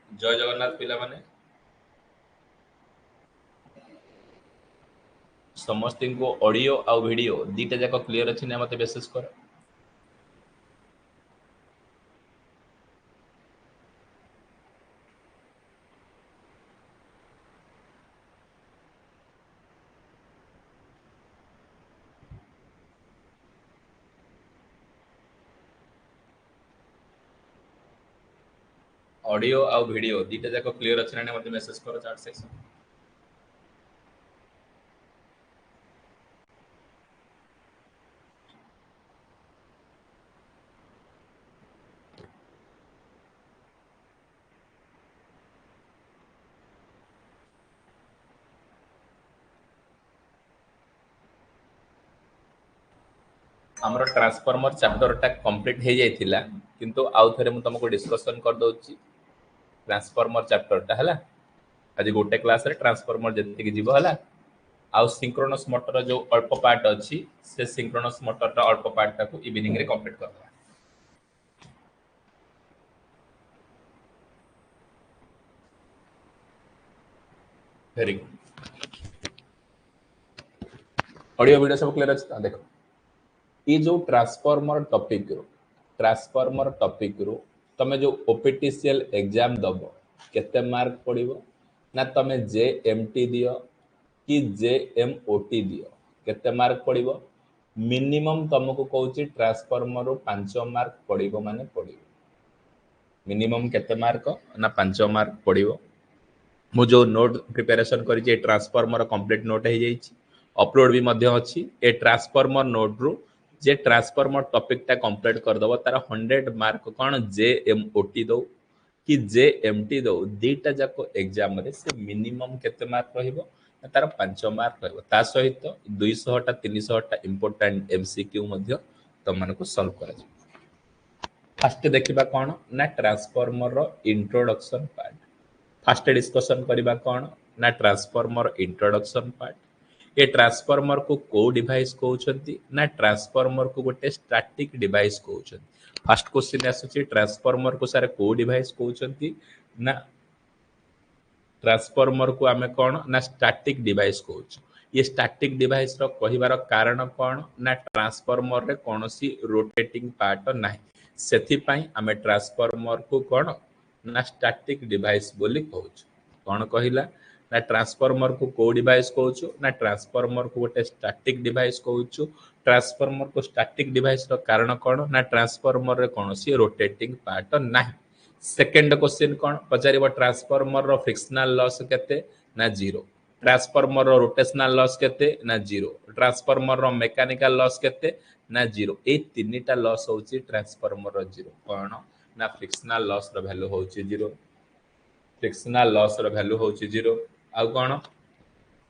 जय जगन्नाथ पिला माने समस्त को ऑडियो आ वीडियो दीटा जाक क्लियर अच्छी ना मत मेसेज कर ऑडियो आ वीडियो दीटा जाक क्लियर अच्छी ना मत मेसेज कर चैट सेक्शन हमर ट्रांसफार्मर चैप्टर टा कंप्लीट हो जाइथिला किंतु आउ थरे मु तुमको डिस्कशन कर दोची ट्रांसफार्मर चैप्टर टा हला आज गोटे क्लास रे ट्रांसफार्मर जति कि जीव हला आउ सिंक्रोनस मोटर जो अल्प पार्ट अछि से सिंक्रोनस मोटर टा अल्प पार्ट टा को इवनिंग रे कंप्लीट कर दवा वेरी गुड ऑडियो वीडियो सब क्लियर अछि देखो ये जो ट्रांसफार्मर टॉपिक रो तमे जो ओपीटीसीएल एग्जाम दबो केते मार्क पड़िबो ना तमे जेएमटी दियो कि जेएमओटी दियो केते मार्क पड़िबो मिनिमम तुमको कहूची ट्रांसफार्मर रो 5 मार्क पड़िबो माने पड़िबो मिनिमम केते मार्क ना 5 मार्क पड़िबो मु जो नोट प्रिपरेशन करी ट्रांसफार्मर कंप्लीट नोट हो जाइए अपलोड भी मध्य अच्छी ए ट्रांसफार्मर नोट रु जे ट्रांसफार्मर टॉपिक टा कंप्लीट कर दबो तार 100 मार्क कौन जेएमओटी दो कि जेएमटी दो दीटा जाको एग्जाम रे से मिनिमम केते मार्क रहिबो तार 5 मार्क रहिबो ता सहित 200 टा 300 टा इंपोर्टेंट एमसीक्यू मध्य तुम मानको सॉल्व करा फर्स्ट देखिबा कौन ना ट्रांसफार्मर रो इंट्रोडक्शन पार्ट फास्ट डिस्कशन करबा कौन ना ट्रांसफार्मर इंट्रोडक्शन पार्ट ये ट्रांसफार्मर को डिवाइस कहउछंती ना ट्रांसफार्मर को गोटे स्टैटिक डिवाइस कहउछंती फर्स्ट क्वेश्चन आसुची ट्रांसफार्मर को सारे को डिवाइस कहउछंती ना ट्रांसफार्मर को आमे कौन ना स्टैटिक डिवाइस कहउछ ये स्टैटिक डिवाइस रो कहिबार कारण कौन ना ट्रांसफार्मर रे कोनोसी रोटेटिंग पार्ट नाही सेथि पई आमे ट्रांसफार्मर को कौन ना स्टैटिक डिवाइस बोली कहउछ कौन कहिला ना ट्रांसफार्मर को डिवाइस कहउछ ना ट्रांसफार्मर को गोटे स्टैटिक डिवाइस कहउछ ट्रांसफार्मर को स्टैटिक डिवाइस रो कारण कौन ना ट्रांसफार्मर रे कोनोसी रोटेटिंग पार्ट नाही सेकंड क्वेश्चन कौन पचारिबो ट्रांसफार्मर रो फ्रिक्शनल लॉस केते ना जीरो ट्रांसफार्मर रो रोटेशनल लॉस केते ना जीरो ट्रांसफार्मर रो मैकेनिकल लॉस केते ना जीरो ए तीनटा लॉस होची ट्रांसफार्मर रो जीरो कौन ना फ्रिक्शनल लॉस रो वैल्यू होची जीरो फ्रिक्शनल लॉस रो वैल्यू होची जीरो आ कौन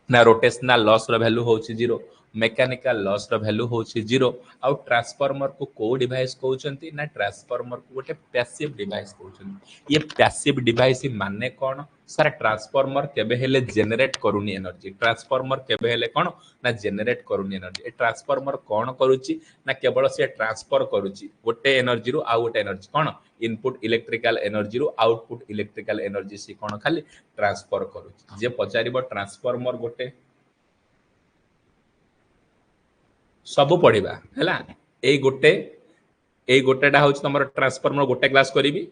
ना रोटेशनल लॉस रो वैल्यू होची जीरो मैकेनिकल लॉस रो वैल्यू होची जीरो आउ ट्रांसफार्मर को डिवाइस कहउछंती ना ट्रांसफार्मर को गोटे पैसिव डिवाइस कहउछंती ये पैसिव डिवाइस माने कौन सर ट्रांसफार्मर केबे हेले जनरेट करूनी एनर्जी ट्रांसफार्मर केबे हेले कौन ना जनरेट करूनी एनर्जी ए ट्रांसफार्मर कौन करूची ना केवल से ट्रांसफर करूची गोटे एनर्जी रु आ गोटे एनर्जी कौन इनपुट इलेक्ट्रिकल एनर्जी रु आउटपुट इलेक्ट्रिकल एनर्जी से कौन खाली ट्रांसफर करूची जे पचारिबो ट्रांसफार्मर गोटे सब पढ़ा है गोटेटा हूँ तुम ट्रांसफार्मर गोटे क्लास करी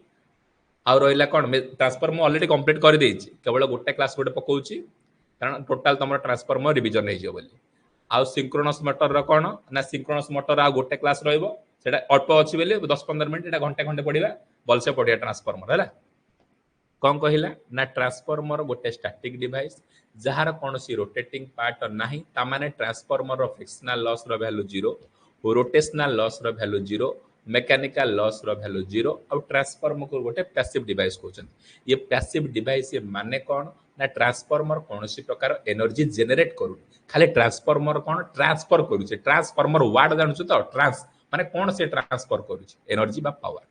आउ रहा कौन ट्रांसफार्मर ऑलरेडी कंप्लीट कर देछि केवल गोटे क्लास गोटे पकाउछि कारण टोटल तुम ट्रांसफार्मर रिवीजन हो बोली आउ सिंक्रोनस मोटर रो कौन ना सिंक्रोनस मोटर आ गोटे क्लास रहिबो सेटा अल्प अछि बोली 10-15 मिनिट एटा घंटे घंटे पढ़िबा बलसे पढ़िया ट्रांसफार्मर है कौन कहला ना ट्रांसफार्मर गोटे स्टैटिक डिवाइस जार कौन सी रोटेटिंग पार्ट नाही ता माने ट्रांसफार्मर रो फ्रिक्शनल लॉस रो वैल्यू जीरो रोटेशनल लॉस रो वैल्यू जीरो मैकेनिकल लॉस रो वैल्यू जीरो और ट्रांसफार्मर को गोटे पैसिव डिवाइस कहउछन ये पैसिव डिवाइस ये माने कौन ना ट्रांसफार्मर कौन सी प्रकार एनर्जी जनरेट करू खाली ट्रांसफार्मर कौन ट्रांसफर करूचे ट्रांसफार्मर वर्ड जानछु तो ट्रांस माने कौन से ट्रांसफर करूचे एनर्जी बा पावर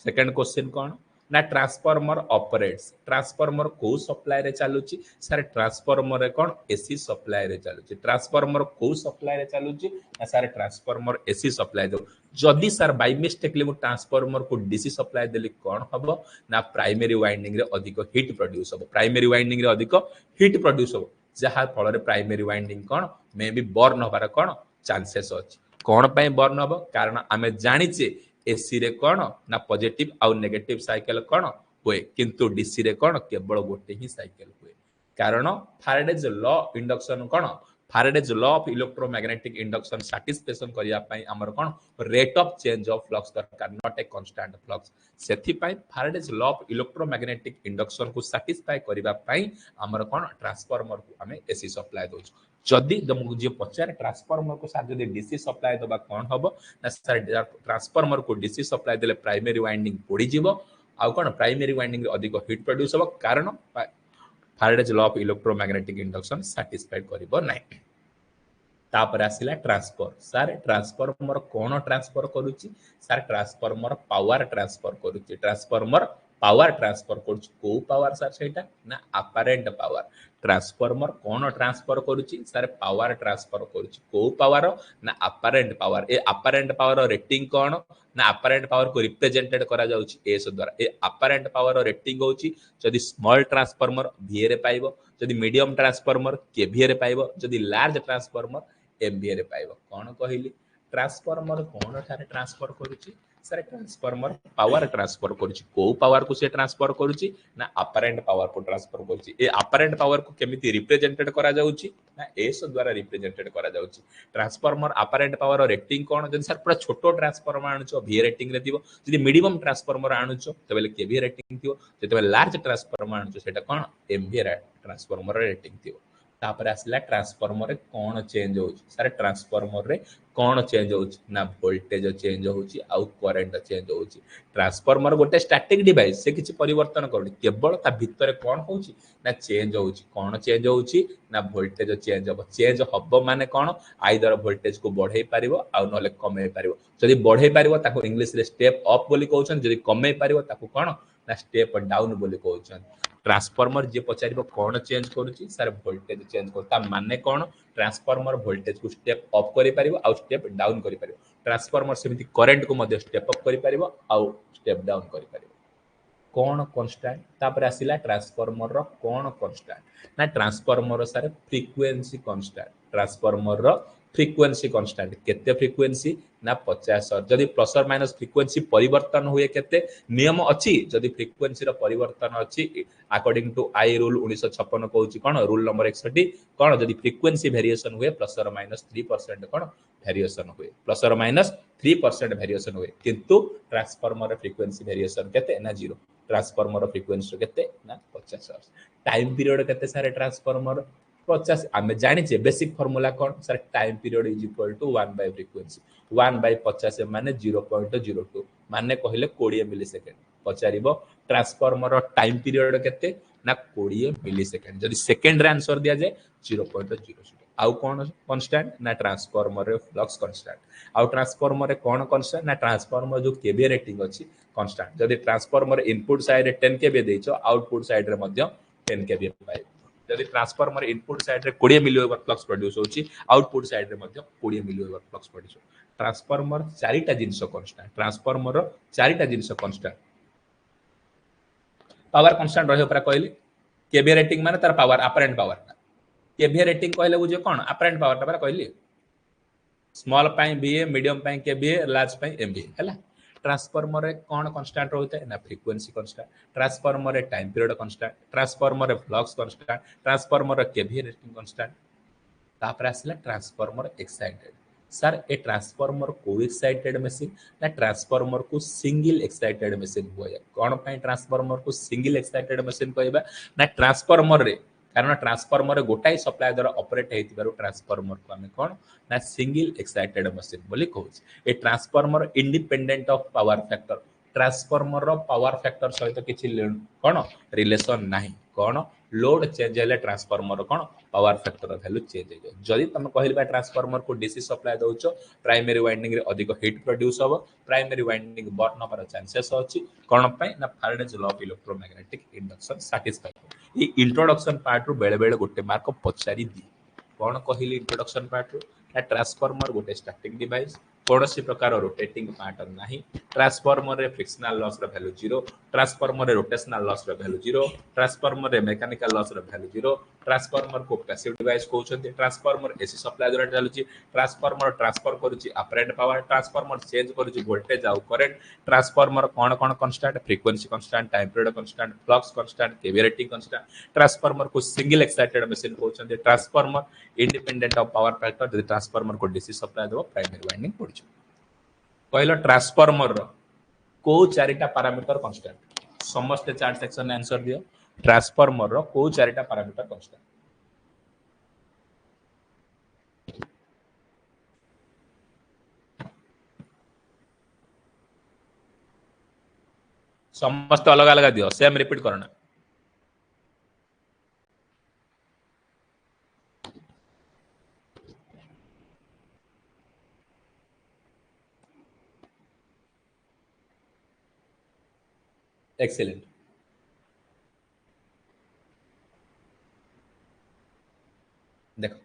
सेकंड क्वेश्चन कौन ना ट्रांसफॉर्मर ऑपरेट्स ट्रांसफॉर्मर को सप्लाई रे चलुची सर ट्रांसफॉर्मर रे कोन एसी सप्लाई रे चलुची ट्रांसफॉर्मर को सप्लाई रे चलुची ना सर ट्रांसफॉर्मर एसी सप्लाई दो जदि सर बाय मिस्टेकली मु ट्रांसफॉर्मर को डीसी सप्लाई देली कोन हबो ना प्राइमरी वाइंडिंग रे अधिक हीट प्रोड्यूस हबो प्राइमरी वाइंडिंग रे अधिक हीट प्रोड्यूस हबो जहा फल रे primary winding cone may be burn होबार कोन चांसेस अछि कोन पय बर्न हबो कारण आमे जानिचे एसी रे कोन ना पॉजिटिव आउ नेगेटिव साइकिल कोन हुए किंतु डीसी रे कोन केवल गोटे ही साइकिल हुए कारण फैराडेज लॉ इंडक्शन कोन Faraday's law of electromagnetic induction satisfaction करिया पई हमर कोन rate of change of flux दरकार नॉट ए कांस्टेंट फ्लक्स सेथि पई Faraday's law of electromagnetic induction को सैटिस्फाई करिया पई हमर कोन ट्रांसफार्मर को हमें एसी सप्लाई दोछ जदि तुमको जे पचारे ट्रांसफार्मर को साथ जदि डीसी सप्लाई दबा कोन हबो ना सर ट्रांसफार्मर को डीसी सप्लाई देले प्राइमरी वाइंडिंग पड़ी जीवो आ कोन प्राइमरी वाइंडिंग रे अधिक हीट प्रोड्यूस हो कारण Faraday's law of electromagnetic induction satisfied करिवो नै तापर आसिला ट्रांसफर सर ट्रांसफार्मर कोन ट्रांसफर करूची सर ट्रांसफार्मर पावर ट्रांसफर करूची ट्रांसफार्मर पावर ट्रांसफर करूची को पावर सर सेटा ना अपारेंट पावर ट्रांसफार्मर कोन ट्रांसफर करूची सर पावर ट्रांसफर करूची को पावर ना अपारेंट पावर ए अपारेंट पावर रेटिंग कोन ना अपारेंट पावर को रिप्रेजेंटेड करा जाउची एस द्वारा ए अपारेंट पावर रेटिंग होची जदि स्मॉल ट्रांसफार्मर वी रे पाइबो जदि मीडियम ट्रांसफार्मर केवी रे पाइबो जदि लार्ज ट्रांसफार्मर एमबीए रे पाइबो कोन कहिली ट्रांसफार्मर कोन थारे ट्रांसफर करूची सर ट्रांसफार्मर पावर ट्रांसफर करूची को पावर को से ट्रांसफर करूची ना अपारेंट पावर को ट्रांसफर करूची ए अपारेंट पावर को केमिति रिप्रेजेंटेड करा जाउची ना एस द्वारा रिप्रेजेंटेड करा जाउची ट्रांसफार्मर अपारेंट पावर रेटिंग कोन जदि सर पूरा छोटो ट्रांसफार्मर आनुचो वी रेटिंग रे दिबो जदि मीडियम ट्रांसफार्मर आनुचो तबेले केवी रेटिंग दिबो जदि लार्ज ट्रांसफार्मर आनुचो सेटा कोन एमवी ट्रांसफार्मर रेटिंग दिबो तापर आसला ट्रांसफार्मर रे कोन चेंज होउची सर ट्रांसफार्मर रे कोन चेंज होउची ना वोल्टेज चेंज होउची आ करंट चेंज होउची ट्रांसफार्मर गोटे स्टैटिक डिवाइस से किछि परिवर्तन करूनी केवल ता भितर कोन होउची ना चेंज होउची कोन चेंज होउची ना वोल्टेज चेंज हबो माने कोन आइदर वोल्टेज को बढ़ाई परिबो आ नले कमे परिबो जदि बढ़ाई परिबो ताको इंग्लिश रे स्टेप अप बोली कहउछन जदि कमे परिबो ताको कोन ना स्टेप डाउन बोली कहउछन ट्रांसफार्मर जे पचारिबो कोन चेंज करूची सर वोल्टेज चेंज करता माने कोन ट्रांसफार्मर वोल्टेज को स्टेप अप करि परिबो आ स्टेप डाउन करि परिबो ट्रांसफार्मर सेमिति करंट को मध्य स्टेप अप करि परिबो आ स्टेप डाउन करि परिबो कोन कांस्टेंट तापर आसिला ट्रांसफार्मर रो कोन कांस्टेंट ना transformer sir frequency constant transformer रो फ्रीक्वेंसी कांस्टेंट केते फ्रीक्वेंसी ना 50 जदि प्लस और माइनस फ्रीक्वेंसी परिवर्तन हुए केते नियम अछि जदि फ्रीक्वेंसी रो परिवर्तन अछि अकॉर्डिंग टू आई रूल 1956 कहउची कोन रूल नंबर 61 कोन जदि फ्रीक्वेंसी वेरिएशन हुए प्लस और माइनस 3% कोन वेरिएशन हुए प्लस और माइनस 3% वेरिएशन हुए किंतु ट्रांसफार्मर फ्रीक्वेंसी वेरिएशन केते ना 0 ट्रांसफार्मर फ्रीक्वेंसी केते ना 50 टाइम पीरियड केते सारे ट्रांसफार्मर 50 आमे जानि जे बेसिक फार्मूला कोन sir time period is equal to 1 by frequency 1 by 50 माने 0.02 माने कहले 20 मिली सेकंड पचारिबो ट्रांसफार्मर टाइम पीरियड केते ना 20 मिली सेकंड जदि सेकंड रे आंसर दिया जाय 0.00 आउ कोन कांस्टेंट ना ट्रांसफार्मर रे फ्लक्स कांस्टेंट आउ ट्रांसफार्मर रे कोन कांस्टेंट ना ट्रांसफार्मर जो केवी रेटिंग अछि कांस्टेंट जदि ट्रांसफार्मर इनपुट साइड रे 10 केवी देइछो आउटपुट साइड रे मध्य 10 केवी पाइबो जदि ट्रांसफार्मर इनपुट साइड रे 20 मिली वेबर फ्लक्स प्रोड्यूस होची आउटपुट साइड रे मध्य 20 मिली वेबर फ्लक्स प्रोड्यूस ट्रांसफार्मर चारिटा जिंस कांस्टेंट ट्रांसफार्मर रो चारिटा जिंस कांस्टेंट पावर कांस्टेंट रहे परा कहली केवी रेटिंग माने तार पावर अपरेंट पावर केवी रेटिंग कहले बुझे कोन अपरेंट पावर ता परा कहली स्मॉल पाई बीए मीडियम पाई केवी लार्ज पाई एमवी हैला ट्रांसफार्मर रे कोन कांस्टेंट रहते ना फ्रीक्वेंसी कांस्टेंट ट्रांसफार्मर रे टाइम पीरियड कांस्टेंट ट्रांसफार्मर रे फ्लक्स कांस्टेंट ट्रांसफार्मर रे केवी रेटिंग कांस्टेंट तापर आसला transformer excited sir a transformer को एक्साइटेड मशीन ना ट्रांसफार्मर को सिंगल एक्साइटेड मशीन हुआ कौन पाई ट्रांसफार्मर को सिंगल एक्साइटेड मशीन कहबा ना ट्रांसफार्मर रे कारण ट्रांसफार्मर रे गोटाई सप्लाई द्वारा ऑपरेट हेतिबारु ट्रांसफार्मर को हमें कोन ना सिंगल एक्साइटेड मशीन बोली कहउछ ए transformer independent of power factor transformer रो पावर फैक्टर सहित किछि कोन रिलेशन नाही कोन लोड चेंज हेले ट्रांसफार्मर कौन पावर फैक्टर वैल्यू चेंज हो जदि तुम कहले ट्रांसफार्मर को डीसी सप्लाई दउछ प्राइमरी वाइंडिंग रे अधिक हीट प्रोड्यूस हो प्राइमरी वाइंडिंग बर्न होबार चांसेस अछि कोन पय ना Faraday's law of electromagnetic induction satisfy ये इंट्रोडक्शन पार्ट रू बेले बेले गोटे मार्क पचारि दी कौन कहली इंट्रोडक्शन पार्ट रू ट्रांसफार्मर गोटे स्टैटिक डिवाइस कौन सी प्रकार रोटेटिंग पार्ट नहीं ट्रांसफार्मर रे फ्रिक्शनल लॉस रो वैल्यू 0 ट्रांसफार्मर रे रोटेशनल लॉस रो वैल्यू 0 ट्रांसफार्मर रे मैकेनिकल लॉस रो वैल्यू 0 ट्रांसफार्मर को पैसिव डिवाइस कहउछन्ते ट्रांसफार्मर एसी सप्लाई द्वारा चलुची ट्रांसफार्मर ट्रांसफर करूची अपरेंट पावर ट्रांसफार्मर चेंज करूची वोल्टेज आउ करंट ट्रांसफार्मर कौन कौन constant frequency constant time period constant flux constant kV rating constant transformer को सिंगल एक्साइटेड मशीन कहउछन्ते transformer independent of power factor जदि ट्रांसफार्मर को डीसी सप्लाई देबो प्राइमरी वाइंडिंग पड़छ कहलो ट्रांसफार्मर रो को चारिटा पैरामीटर कांस्टेंट समस्त चार्ट सेक्शन में आंसर दियो ट्रांसफार्मर रो को चारिटा पैरामीटर कांस्टेंट समस्त अलग अलग दियो सेम रिपीट करना एक्सीलेंट देखो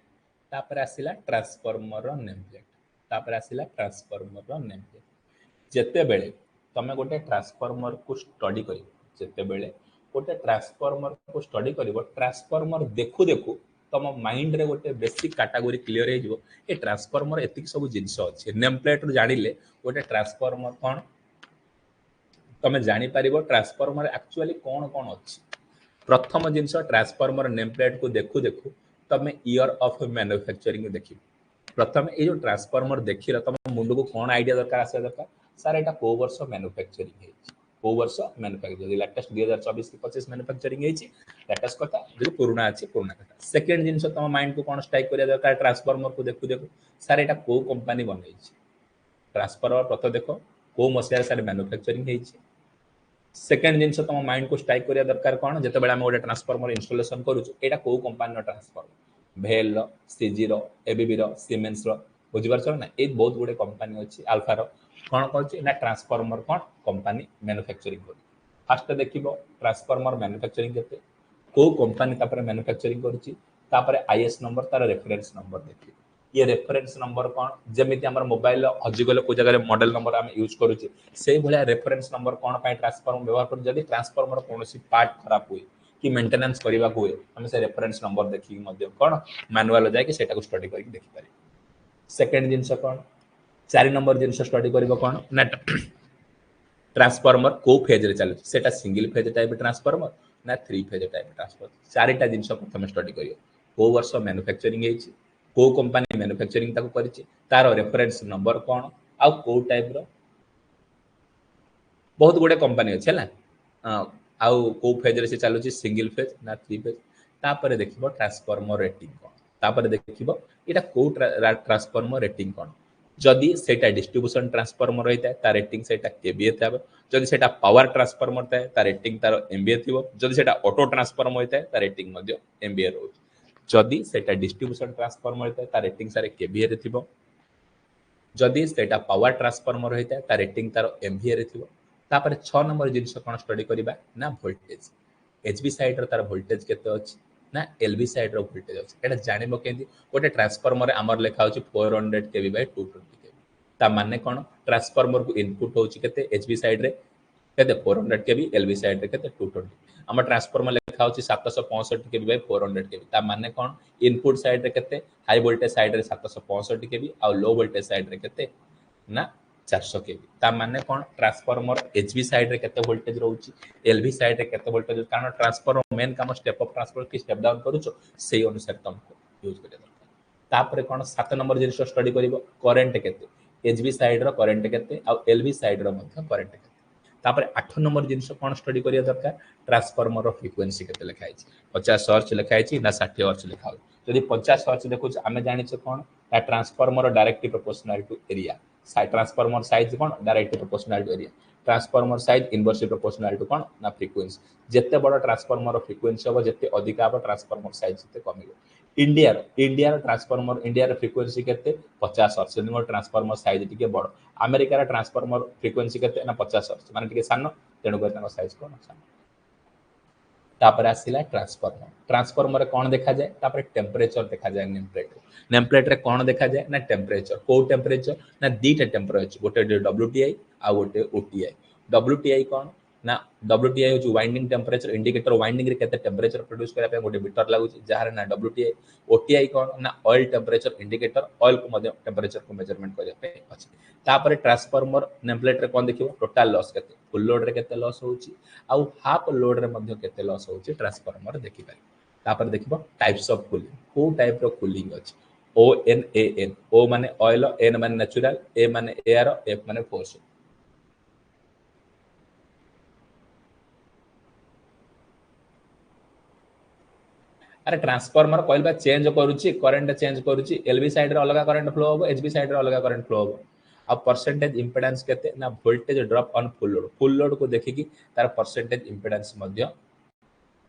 तापर आसिला ट्रांसफार्मर रो नेम प्लेट तापर आसिला ट्रांसफार्मर रो नेम प्लेट जेते बेले तमे गोटे ट्रांसफार्मर को स्टडी करिवो जेते बेले गोटे ट्रांसफार्मर को स्टडी करिवो ट्रांसफार्मर देखु देखु तम माइंड रे गोटे बेसिक कैटेगरी क्लियर हे जिवो ए ट्रांसफार्मर एतिक सब जिंस अछि नेम प्लेट रो जानिले गोटे ट्रांसफार्मर कोन तमे जानि पारिबो ट्रांसफार्मर एक्चुअली कोन कोन अछि प्रथम जिंस ट्रांसफार्मर नेम प्लेट को देखु देखु तमे ईयर ऑफ मैन्युफैक्चरिंग देखिबो प्रथम ए जो ट्रांसफार्मर देखिला तम मुंड को कोन आईडिया दरकार आसे दरकार सर एटा को वर्ष मैन्युफैक्चरिंग हे को वर्ष मैन्युफैक्चरिंग लेटेस्ट 2024 की 25 मैन्युफैक्चरिंग हे लेटेस्ट कथा जो पुराना अछि पुराना कथा सेकंड जिंस तम माइंड को कोन स्ट्राइक करिया दरकार ट्रांसफार्मर को देखु देखु सर एटा को कंपनी बनै छी ट्रांसफार्मर प्रथ देखो को मसिया सर मैन्युफैक्चरिंग हे सेकंड जिंस तम माइंड को स्ट्राइक करिया दरकार कोन जते बेला हम ओडे ट्रांसफार्मर इंस्टॉलेशन करू एटा को कंपनी नो ट्रांसफार्मर भेल रो सीजी रो एबीबी रो सीमेंस रो बुझि पारछ ना ए बहुत गुडे कंपनी अछि अल्फा रो कोन कहछि ना ट्रांसफार्मर कोन कंपनी मैन्युफैक्चरिंग करू फर्स्ट देखिबो ट्रांसफार्मर मैन्युफैक्चरिंग केते को कंपनी तापर मैन्युफैक्चरिंग करूछि तापर आईएस नंबर तार रेफरेंस नंबर देखिबो ये रेफरेंस नंबर कोन जेमिति हमर मोबाइल हजि गले को जगह मॉडल नंबर हम यूज करूछि सेही भलिया रेफरेंस नंबर कोन पय ट्रांसफार्मर व्यवहार करू जदि ट्रांसफार्मर कोनोसी पार्ट खराब हुए कि मेंटेनेंस करबा को हुए हम से रेफरेंस नंबर देखि मध्य कोन मैनुअल जाय कि सेटा को स्टडी करि देखि पारि सेकंड जिंस कोन 4 नंबर जिंस स्टडी करबो कोन ना ट्रांसफार्मर को फेज रे चलु सेटा सिंगल फेज टाइप ट्रांसफार्मर ना 3 फेज टाइप ट्रांसफार्मर चारिटा जिंस प्रथम स्टडी करियो को वर्ष मैन्युफैक्चरिंग हेछि को कंपनी मैन्युफैक्चरिंग ताको करिछि तार रेफरेंस नंबर कोन आ को टाइप रो बहुत गुडे कंपनी अछि हला आउ को फेज रे से चलुछि सिंगल फेज ना 3 फेज तापर देखिबो ट्रांसफार्मर रेटिंग कोन तापर देखिबो एटा को ट्रांसफार्मर रेटिंग कोन जदि सेटा डिस्ट्रीब्यूशन ट्रांसफार्मर होइता ता रेटिंग सेटा केवीए थाबो जदि सेटा पावर ट्रांसफार्मर थाए ता रेटिंग तार एमबीए थिबो जदि सेटा ऑटो ट्रांसफार्मर होइता ता रेटिंग मध्य एमबीए रहउ जदि सेटा डिस्ट्रीब्यूशन ट्रांसफार्मर होइता ता रेटिंग सारे केवीए रे थिबो जदि सेटा पावर ट्रांसफार्मर होइता ता रेटिंग तार एमवीए रे थिबो तापर 6 नंबर जिंस कोन स्टडी करिबा ना वोल्टेज एचवी साइड रो तार वोल्टेज केते अछि ना एलवी साइड रो वोल्टेज अछि एटा जानिबो केंदी गोटे ट्रांसफार्मर हमर लेखा होछि 400 केवी बाय 220 केवी ता माने कोन ट्रांसफार्मर को इनपुट होछि केते एचवी साइड रे केते 400 केवी एलवी साइड रे केते 220 हम ट्रांसफार्मर लेखा होछि 765 केवी बाय 400 केवी ता माने कोन इनपुट साइड रे केते हाई वोल्टेज साइड रे 765 केवी आ लो वोल्टेज साइड रे केते ना 400 केवी ता माने कोन ट्रांसफार्मर एचवी साइड रे केते वोल्टेज रहउची एलवी साइड रे केते वोल्टेज कारण ट्रांसफार्मर मेन काम स्टेप अप ट्रांसफार्मर की स्टेप डाउन करूचो सेही अनुसार तुमको यूज करे दरकार तापर कोन 7 नंबर जिंस स्टडी करिवो करंट केते एचवी साइड रो करंट केते आ एलवी साइड रो मध्ये करंट केते तापर 8 नंबर जिंस कोन स्टडी करिया दरकार ट्रांसफार्मर रो फ्रीक्वेंसी केते लिखाइ छि 50 हर्ट्ज लिखाइ छि ना 60 हर्ट्ज लिखाउ जदि 50 हर्ट्ज देखु आमे जानि छ कोन ता transformer directly proportional to area side transformer size कोन directly proportional to area transformer size inversely proportional to कौन ना फ्रीक्वेंसी जिते बड़ ट्रांसफॉर्मर फ्रीक्वेंसी हम जिते अधिक हम ट्रांसफॉर्मर साइज जिते come India transformer India frequency केते 50 हर्ट्ज से ट्रांसफॉर्मर साइज टिके बड़ अमेरिका ट्रांसफॉर्मर फ्रीक्वेंसी केते ना 50 हर्ट्ज माने टिके सान तेणु कर साइज कौन सान तापर आसिला ट्रांसफॉर्मर ट्रांसफॉर्मर कौन देखा जाए तापर टेम्परेचर देखा जाए नेम प्लेट रे कौन देखा जाए ना टेम्परेचर को टेम्परेचर ना दीटा टेम्परेचर गोटे WTI आ गोटे OTI WTI कौन ना WTI हो वाइंडिंग टेम्परेचर इंडिकेटर वाइंडिंग रे केते टेम्परेचर प्रोड्यूस करा पे गोटे मीटर लागु जहार ना WTI OTI कौन ना ऑयल टेम्परेचर इंडिकेटर ऑयल को मध्य टेम्परेचर को मेजरमेंट करिया पे अछि तापर ट्रांसफॉर्मर नेम प्लेट रे कौन देखियो टोटल लॉस केते फुल लोड रे केते लॉस होउची आ हाफ लोड रे मध्य केते लॉस होउची ट्रांसफॉर्मर देखि पारि तापर देखिबो टाइप्स ऑफ कूलिंग को टाइप रो कूलिंग अछि ONAN O माने ऑयल N माने नेचुरल A माने एयर F माने फोर्स अरे ट्रांसफॉर्मर कॉइल बा चेंज करूची करंट चेंज करूची LV साइड रे अलग करंट फ्लो होबो HV साइड रे अलग करंट फ्लो होबो अब परसेंटेज इंपेडेंस केते ना voltage drop on full load को देखि कि तार परसेंटेज इंपेडेंस मध्य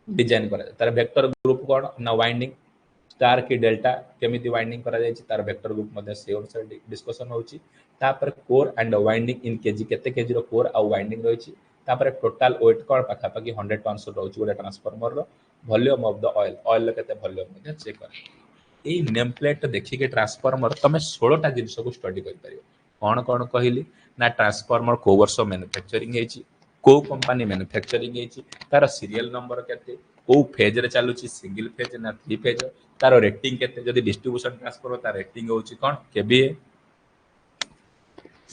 डिजाइन करा तार वेक्टर ग्रुप कोन ना वाइंडिंग स्टार की डेल्टा केमिति वाइंडिंग करा जाय तार वेक्टर ग्रुप मध्ये से अनुसार डिस्कशन होउची तापर core and winding in KG केते केजी रो कोर आ वाइंडिंग रहिची तापर टोटल वेट कोन पाखा पाखी 100 टन्स रहउची गोटे ट्रांसफार्मर रो वॉल्यूम ऑफ द ऑयल केते वॉल्यूम मध्ये चेक कर ए नेम प्लेट देखि के ट्रांसफार्मर तमे 16 टा जिंस को स्टडी कर परियो कोन कोन कहिली ना ट्रांसफार्मर को वर्ष मैन्युफैक्चरिंग हेची को कंपनी मैन्युफैक्चरिंग हेची तार सीरियल नंबर केते को फेज रे चालुची सिंगल फेज ना थ्री फेज तार रेटिंग केते जदी डिस्ट्रीब्यूशन ट्रांसफार्मर तार रेटिंग होची कोन केबीए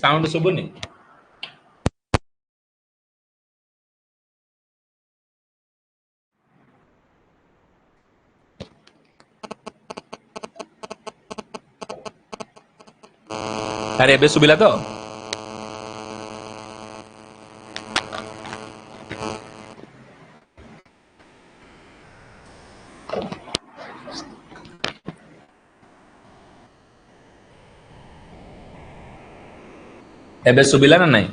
साउंड सुबुनी अरे एबे सुबिला तो एबे सुबिला ना नहीं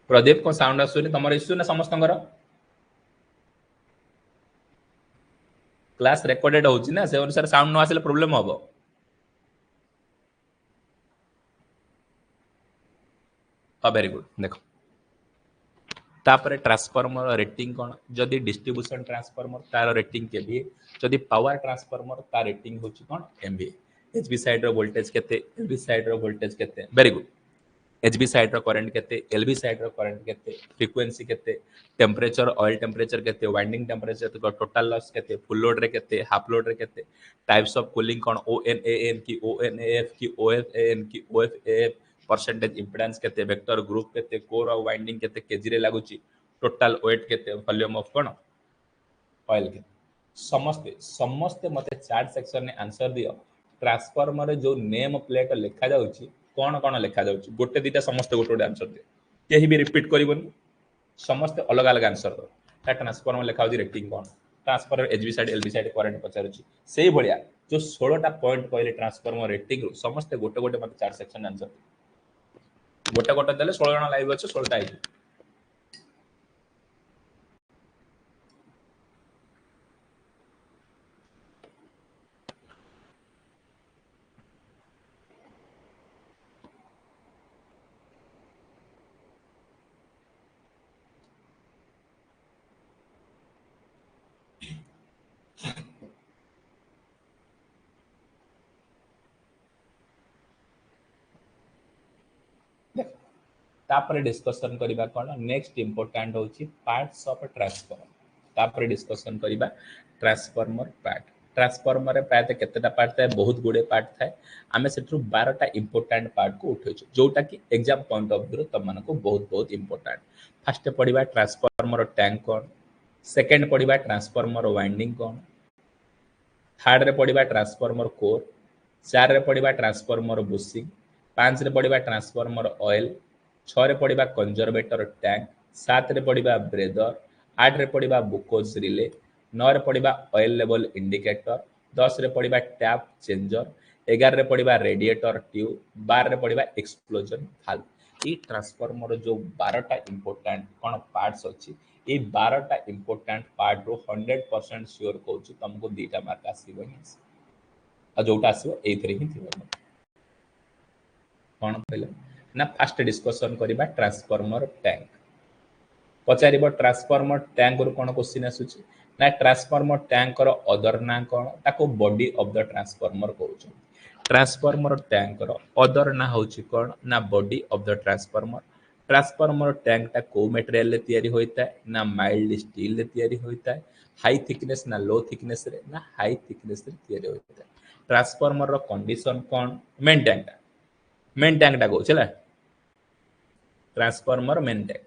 प्रदीप को साउंड आसुनी तमर इश्यू ना समस्तंकर क्लास रेकॉर्डेड होची ना से अनुसार साउंड न आसिले प्रॉब्लम होबो वेरी गुड देखो तापर ट्रांसफार्मर रेटिंग कोन जदी डिस्ट्रीब्यूशन ट्रांसफार्मर तार रेटिंग केबीए जदी पावर ट्रांसफार्मर तार रेटिंग होची कोन एमवीए एचवी साइड रो वोल्टेज केते एलवी साइड रो वोल्टेज केते वेरी गुड एचबी साइड रो करंट केते एलबी साइड रो करंट केते फ्रीक्वेंसी केते टेम्परेचर ऑयल टेम्परेचर केते वाइंडिंग टेम्परेचर टोटल लॉस केते फुल लोड रे केते हाफ लोड रे केते types of cooling cone ONAN की ONAF की OFAN की OFAF परसेंटेज इंपेडेंस केते वेक्टर ग्रुप केते कोर ऑफ वाइंडिंग केते केजी रे लागुची टोटल वेट केते वॉल्यूम ऑफ कोन ऑयल केते समस्ते समस्ते मते चार्ट सेक्शन ने आंसर दियो ट्रांसफार्मर जो नेम प्लेट लिखा जाउची कौन कौन लिखा जाउची गोटे दीटा समस्त गोटे गोटे आंसर दियो केही भी रिपीट करिवनी समस्त अलग अलग आंसर दो ता ट्रांसफार्मर लिखा होची रेटिंग कौन transformer HV side LV side current पचारुची सेही भलिया जो 16 टा पॉइंट कहले ट्रांसफार्मर रेटिंग रो समस्त गोटे गोटे मते चार सेक्शन आंसर गोटे गोटे देले 16 जण लाइव अछि 16 टा आइ तापर डिस्कशन करिबा कोन नेक्स्ट इंपोर्टेंट होची पार्ट्स ऑफ ट्रांसफार्मर तापर डिस्कशन करिबा ट्रांसफार्मर पार्ट ट्रांसफार्मर रे प्रायत केतेटा पार्ट थाए बहुत गुडे पार्ट थाए आमे सेठु 12 टा इंपोर्टेंट पार्ट को उठेछु जोटा कि एग्जाम पॉइंट ऑफ व्यू तम मानको बहुत बहुत इंपोर्टेंट फर्स्ट पढिबा ट्रांसफार्मर टैंक कोन सेकंड पढिबा ट्रांसफार्मर वाइंडिंग कोन थर्ड रे पढिबा ट्रांसफार्मर कोर चार रे पढिबा ट्रांसफार्मर बुशिंग पांच रे पढिबा ट्रांसफार्मर ऑयल 6 रे पढिबा कंजर्वेटर टैंक 7 रे पढिबा ब्रेदर 8 रे पढिबा बुकोज रिले 9 रे पढिबा ऑयल लेवल इंडिकेटर 10 रे पढिबा टैप चेंजर एगार रे पढ़ा रेडिएटर ट्यूब, 12 रे पढ़ा एक्सप्लोजन भाल्व। ये ट्रांसफॉर्मर जो 12टा इंपोर्टेंट कौन पार्ट्स अच्छी, ये 12टा इंपोर्टेंट पार्ट रो 100% श्योर कहूँ तुमको 2टा मार्क आसो ही जोटा आसो ये ही थी कौन कहले ना फास्ट डिस्कशन करबा ट्रांसफॉर्मर टैंक। पचार ट्रांसफॉर्मर टैंक रू कौन क्वेश्चन आसूची ना ट्रांसफॉर्मर टैंक रो अदर ना कौन ताको बॉडी ऑफ द ट्रांसफॉर्मर कहउछ। ट्रांसफॉर्मर टैंक रो अदर ना होची कौन ना body of the transformer. Transformer tank टा को मटेरियल ले तयारी होता है ना माइल्ड स्टील ले तयारी होता है, हाई थिकनेस ना लो थिकनेस रे ना हाई थिकनेस रे तयारी होता है। ट्रांसफॉर्मर रो कंडीशन कौन मेन टैंक टा कहउछ ला ट्रांसफॉर्मर मेन टैंक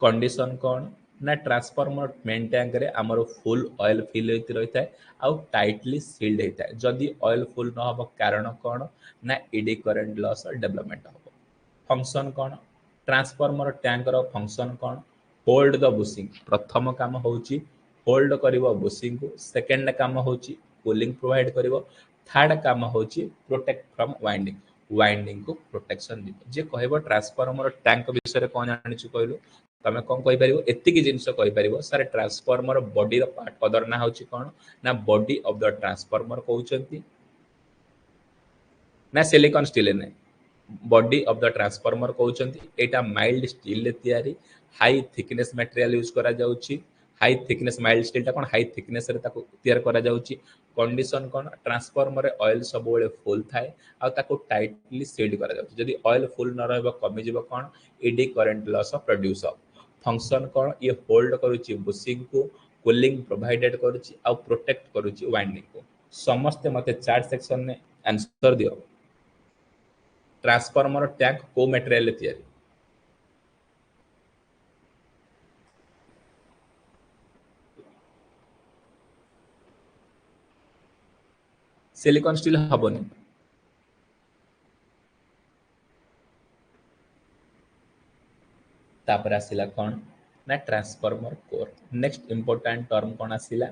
कंडीशन कौन ना ट्रांसफॉर्मर मेन टैंक रे आमर फुल ऑयल फिल होती रही है आउ टाइटली सील्ड होता है। जदि ऑयल फुल न हो कारण कौन ना इडी करंट लॉस और डेवलपमेंट हो। फंक्शन कौन ट्रांसफॉर्मर टैंक रो फंक्शन कौन होल्ड द बुशिंग। प्रथम काम होची होल्ड करिवो बुशिंग को, सेकंड काम होची कूलिंग प्रोवाइड करिवो, थर्ड काम होची प्रोटेक्ट फ्रॉम वाइंडिंग को प्रोटेक्शन दिबो। जे कहबो ट्रांसफॉर्मर टैंक विषय कौन जानिछु कहलु तमे कौन कहि परिबो एतिकी जिंस कहि परिबो सर ट्रांसफॉर्मर बॉडी रो पार्ट अदर ना होची कौन ना बॉडी ऑफ द ट्रांसफॉर्मर कहउचंती ना सिलिकॉन स्टील ने body of the transformer कहउचंती Etah mild steel ले तयारी हाई थिकनेस मटेरियल यूज करा जाउची। हाई थिकनेस माइल्ड स्टील ता कोन हाई थिकनेस रे ताको तयार करा जाउची। कंडीशन कोन ट्रांसफॉर्मर रे ऑयल सब बेले फुल थाए आ ताको टाइटली सील्ड करा जाउची। जदि ऑयल फुल न रहबो कमी जिवो कोन eddy current loss of produce of. Function कौन ये होल्ड करुच्ची बुशिंग को, कूलिंग प्रोवाइडेड करुच्ची आ प्रोटेक्ट करुच्ची वाइंडिंग को। समस्ते मते चार्ट सेक्शन में आंसर दियो। ट्रांसफॉर्मर टैंक को मटेरियल तैयारी सिलिकॉन स्टील हबनी। तापर आसिला कौन ना transformer core. Next important term कौन आसिला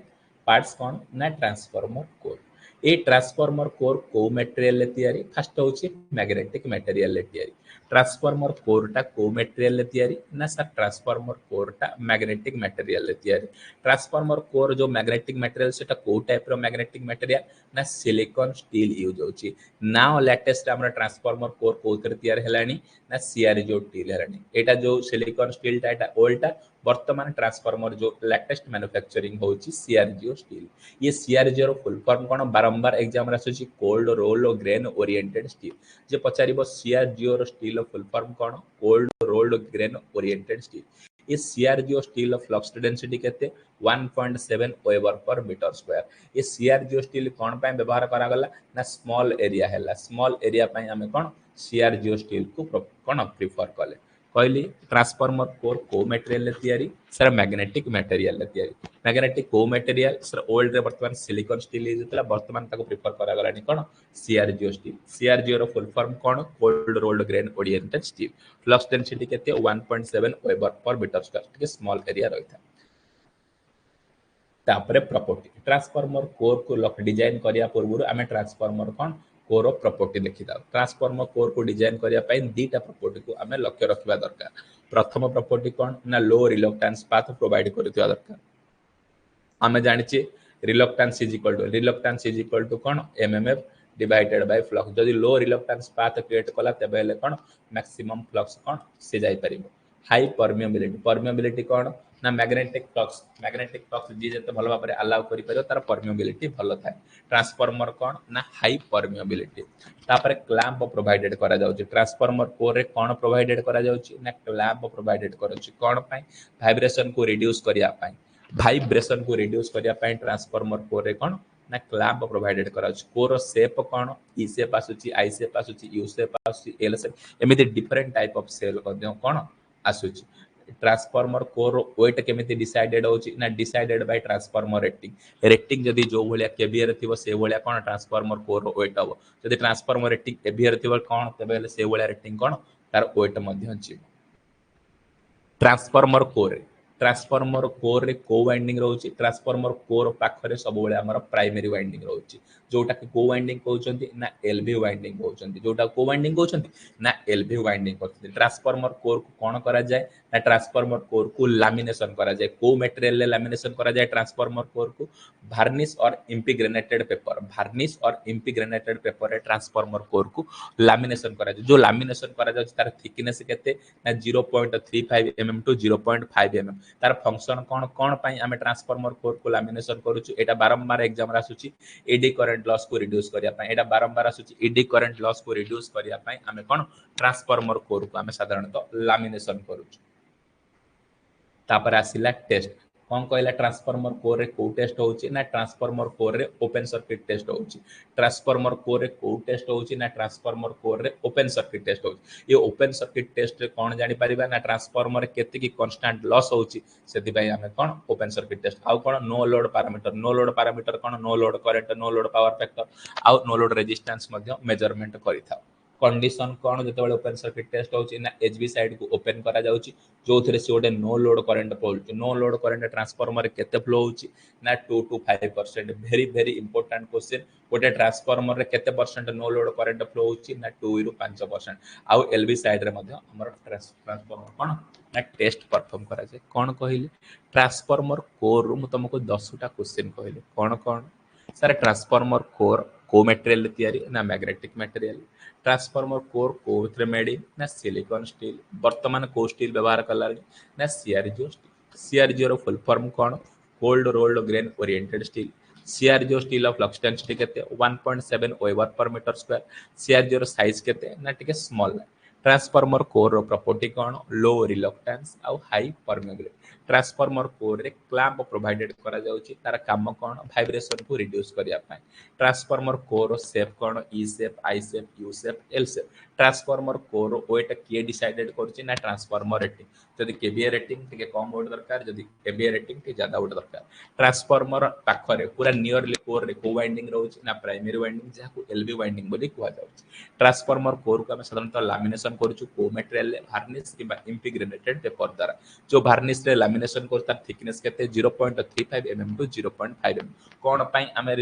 पार्ट्स कौन ना ट्रांसफॉर्मर कोर। ए ट्रांसफॉर्मर कोर को मटेरियल ले तयारी फर्स्ट होची मैग्नेटिक मटेरियल ले तयारी। ट्रांसफॉर्मर कोर टा को मटेरियल ले तयारी ना सर ट्रांसफॉर्मर कोर टा मैग्नेटिक मटेरियल ले तयारी। ट्रांसफॉर्मर कोर जो मैग्नेटिक मटेरियल सेटा को टाइप रो मैग्नेटिक मटेरियल ना सिलिकॉन स्टील यूज होची। नाउ लेटेस्ट हमरा ट्रांसफॉर्मर कोर कोथरे तयार हेलानी ना सीआरजीओ स्टील हेलानी। एटा जो सिलिकॉन स्टील टा एटा ओल्डा वर्तमान ट्रांसफॉर्मर जो लेटेस्ट मैन्युफैक्चरिंग होची सीआरजीओ स्टील। ये सीआरजीओ रो फुल फॉर्म कोन बारंबार एग्जाम रे आसुची cold roll grain oriented steel. जे पचारिबो सीआरजीओ रो स्टील रो फुल फॉर्म कोन cold rolled grain oriented steel. ये सीआरजीओ स्टील फ्लक्स डेंसिटी केते 1.7 वेबर पर मीटर स्क्वायर। ये सीआरजीओ स्टील कोन पे व्यवहार करा गला ना स्मॉल एरिया हैला। स्मॉल एरिया पे हमें कोन सीआरजीओ स्टील को कोन प्रिफर कले कहली। ट्रांसफॉर्मर कोर को मटेरियल ले तयारी सर मैग्नेटिक मटेरियल ले तयारी। मैग्नेटिक को मटेरियल सर ओल्ड रे वर्तमान सिलिकॉन स्टील यूज होतला वर्तमान ताको प्रिफर करा गलानी कोन सीआरजीओ स्टील। सीआरजीओ रो फुल फॉर्म कोन cold rolled grain oriented steel. Flux density केते 1.7 वेबर पर मीटर स्क्वायर के स्मॉल एरिया रहता। तापरे प्रॉपर्टी ट्रांसफॉर्मर कोर को डिजाइन करिया पूर्व आम ट्रांसफॉर्मर कौन कोर प्रॉपर्टी देखी था। ट्रांसफॉर्मर कोर को डिजाइन करिया दीटा प्रॉपर्टी को आम लक्ष्य रखा दरकार। प्रथम प्रॉपर्टी कौन ना लो रिलक्टेंस पाथ प्रोवाइड करथिबा दरकार। आम जानिचे रिलक्टेंस इज इक्वल टू कौन एमएमएफ डिवाइडेड बाय फ्लक्स। जदि लो रिलक्टेंस पाथ क्रिएट कला तेबे हेले कौन मैक्सिमम फ्लक्स कौन से जाई परिबो। हाई परमिएबिलिटी कौन ना मैग्नेटिक फ्लक्स जी जते भल भाबरे अलाउ करि परियो तार परमिएबिलिटी भल थाए। ट्रांसफॉर्मर कौन ना हाई परमिएबिलिटी। तापर क्लैंप प्रोवाइडेड करा जाउची। ट्रांसफॉर्मर कोर रे कौन प्रोवाइडेड करा जाउची ना क्लैंप प्रोवाइडेड करछि कौन पाई वाइब्रेशन को रिड्यूस करिया पाई। वाइब्रेशन को रिड्यूस करिया पाई ट्रांसफॉर्मर कोर रे कौन ना क्लैंप प्रोवाइडेड करा जाउची। कोर शेप कौन ई शेप आसुची आई शेप आसुची यू शेप आसुची एल शेप एमिति डिफरेंट टाइप ऑफ सेल कौन आसुची। ट्रांसफॉर्मर कोर वेट केमिति डिसाइडेड होची ना डिसाइडेड बाय ट्रांसफॉर्मर रेटिंग जदि जो भलिया केवीआर थिबो से भलिया कोन ट्रांसफॉर्मर कोर वेट हबो। जदि ट्रांसफॉर्मर रेटिंग एवीआर थिबो कोन तबे हेले से भलिया रेटिंग कोन तार वेट मध्ये अछि। ट्रांसफॉर्मर कोर ट्रांसफॉर्मर कोर रे को वाइंडिंग रोचे ट्रांसफॉर्मर कोर पाखरे सब बेले आमर प्राइमरी वाइंडिंग रोचे जोटा कि को वाइंडिंग कहउचंती ना एलवी वाइंडिंग कहउचंती जोटा को वाइंडिंग कहउचंती ना एलवी वाइंडिंग कहउचंती ट्रांसफॉर्मर कोर को कोन करा जाय ना ट्रांसफॉर्मर कोर को लैमिनेशन करा जाय को मटेरियल ले लैमिनेशन करा जाय ट्रांसफॉर्मर कोर को varnish और impregnated पेपर varnish और impregnated पेपर रे ट्रांसफॉर्मर कोर को लैमिनेशन करा जाय जो लैमिनेशन करा जाय तार थिकनेस केते ना 0.35 mm टू 0.5 mm तार फंक्शन कौन कौन पाई आमे ट्रांसफॉर्मर कोर को लैमिनेशन करूछु एटा बारंबार एग्जाम रा आसुची एडी करंट लॉस को रिड्यूस करिया पाई एटा बारंबार आसुची एडी करंट लॉस को रिड्यूस करिया पाई आमे कोन ट्रांसफॉर्मर कोर को आमे साधारणतः लैमिनेशन करूछु तापर आसिला टेस्ट कौन कहला ट्रांसफॉर्मर कोर रे को टेस्ट होची ना ट्रांसफॉर्मर कोर रे ओपन सर्किट टेस्ट होची ट्रांसफॉर्मर कोर रे को टेस्ट होची ना ट्रांसफॉर्मर कोर रे ओपन सर्किट टेस्ट होची ये ओपन सर्किट टेस्ट रे कौन जानि परिबा ना ट्रांसफॉर्मर केते की कांस्टेंट लॉस होची सेति पई हमें कौन ओपन सर्किट टेस्ट आउ कौन नो लोड पैरामीटर कौन no load current no load power factor आउ नो लोड रेजिस्टेंस मध्ये मेजरमेंट करिथाउ कंडीशन कौन जो ओपन सर्किट टेस्ट होची ना एचवी साइड को ओपन करा जाउची जो थे से गोटे नो लोड करेन्ट पड़ुଛି नो लोड करेन्ट ट्रांसफॉर्मर केते फ्लो होची ना 2 to 5% very very important question गोटे ट्रांसफॉर्मर रे केते percent no load current flow होची ना 2 ରୁ 5% आउ एलवी साइड रे मध्ये हमर ट्रांसफॉर्मर कोन ना टेस्ट परफॉर्म करा जाय कोन कहिली ट्रांसफॉर्मर कोर रु म तुमको 10टा क्वेश्चन कहिली कोन कोन सर ट्रांसफॉर्मर कोर को मटेरियल तयारी ना मैग्नेटिक मटेरियल ट्रांसफॉर्मर कोर कोथरे मेड ना सिलिकॉन स्टील वर्तमान को स्टील व्यवहार कला ना सीआरजीओ स्टील सीआरजीओ रो फुल फॉर्म कोन cold rolled grain oriented steel CRGO steel of density केते 1.7 weber per metre square CRGO रो साइज केते ना टिके स्मॉल ट्रांसफॉर्मर कोर रो प्रॉपर्टी कोन लो रिलक्टेंस आउ हाई परमेबिलिटी ट्रांसफॉर्मर कोर रे क्लैंप प्रोवाइडेड करा जाउची तार काम कोन वाइब्रेशन को रिड्यूस करिया पाए ट्रांसफॉर्मर कोर शेप कोन E shape I shape U shape L shape transformer core weight किए डिसाइडेड करछि ना ट्रांसफॉर्मर रेटिंग जदि केवीए रेटिंग टिके कम वेट दरकार जदि केवीए रेटिंग टिके ज्यादा वेट दरकार ट्रांसफॉर्मर पाखरे पूरा नियरली कोर रे को वाइंडिंग रहउछि ना प्राइमरी वाइंडिंग जाको एलवी वाइंडिंग बोली कुआ जाउछि ट्रांसफॉर्मर कोर को हम साधारणतः लैमिनेशन करछु को मटेरियल वार्निश किबा इंटीग्रेटेड पेपर द्वारा जो वार्निश रे लैमिनेशन कर तार थिकनेस केते 0.35 mm टू 0.5 mm कोन पई हमें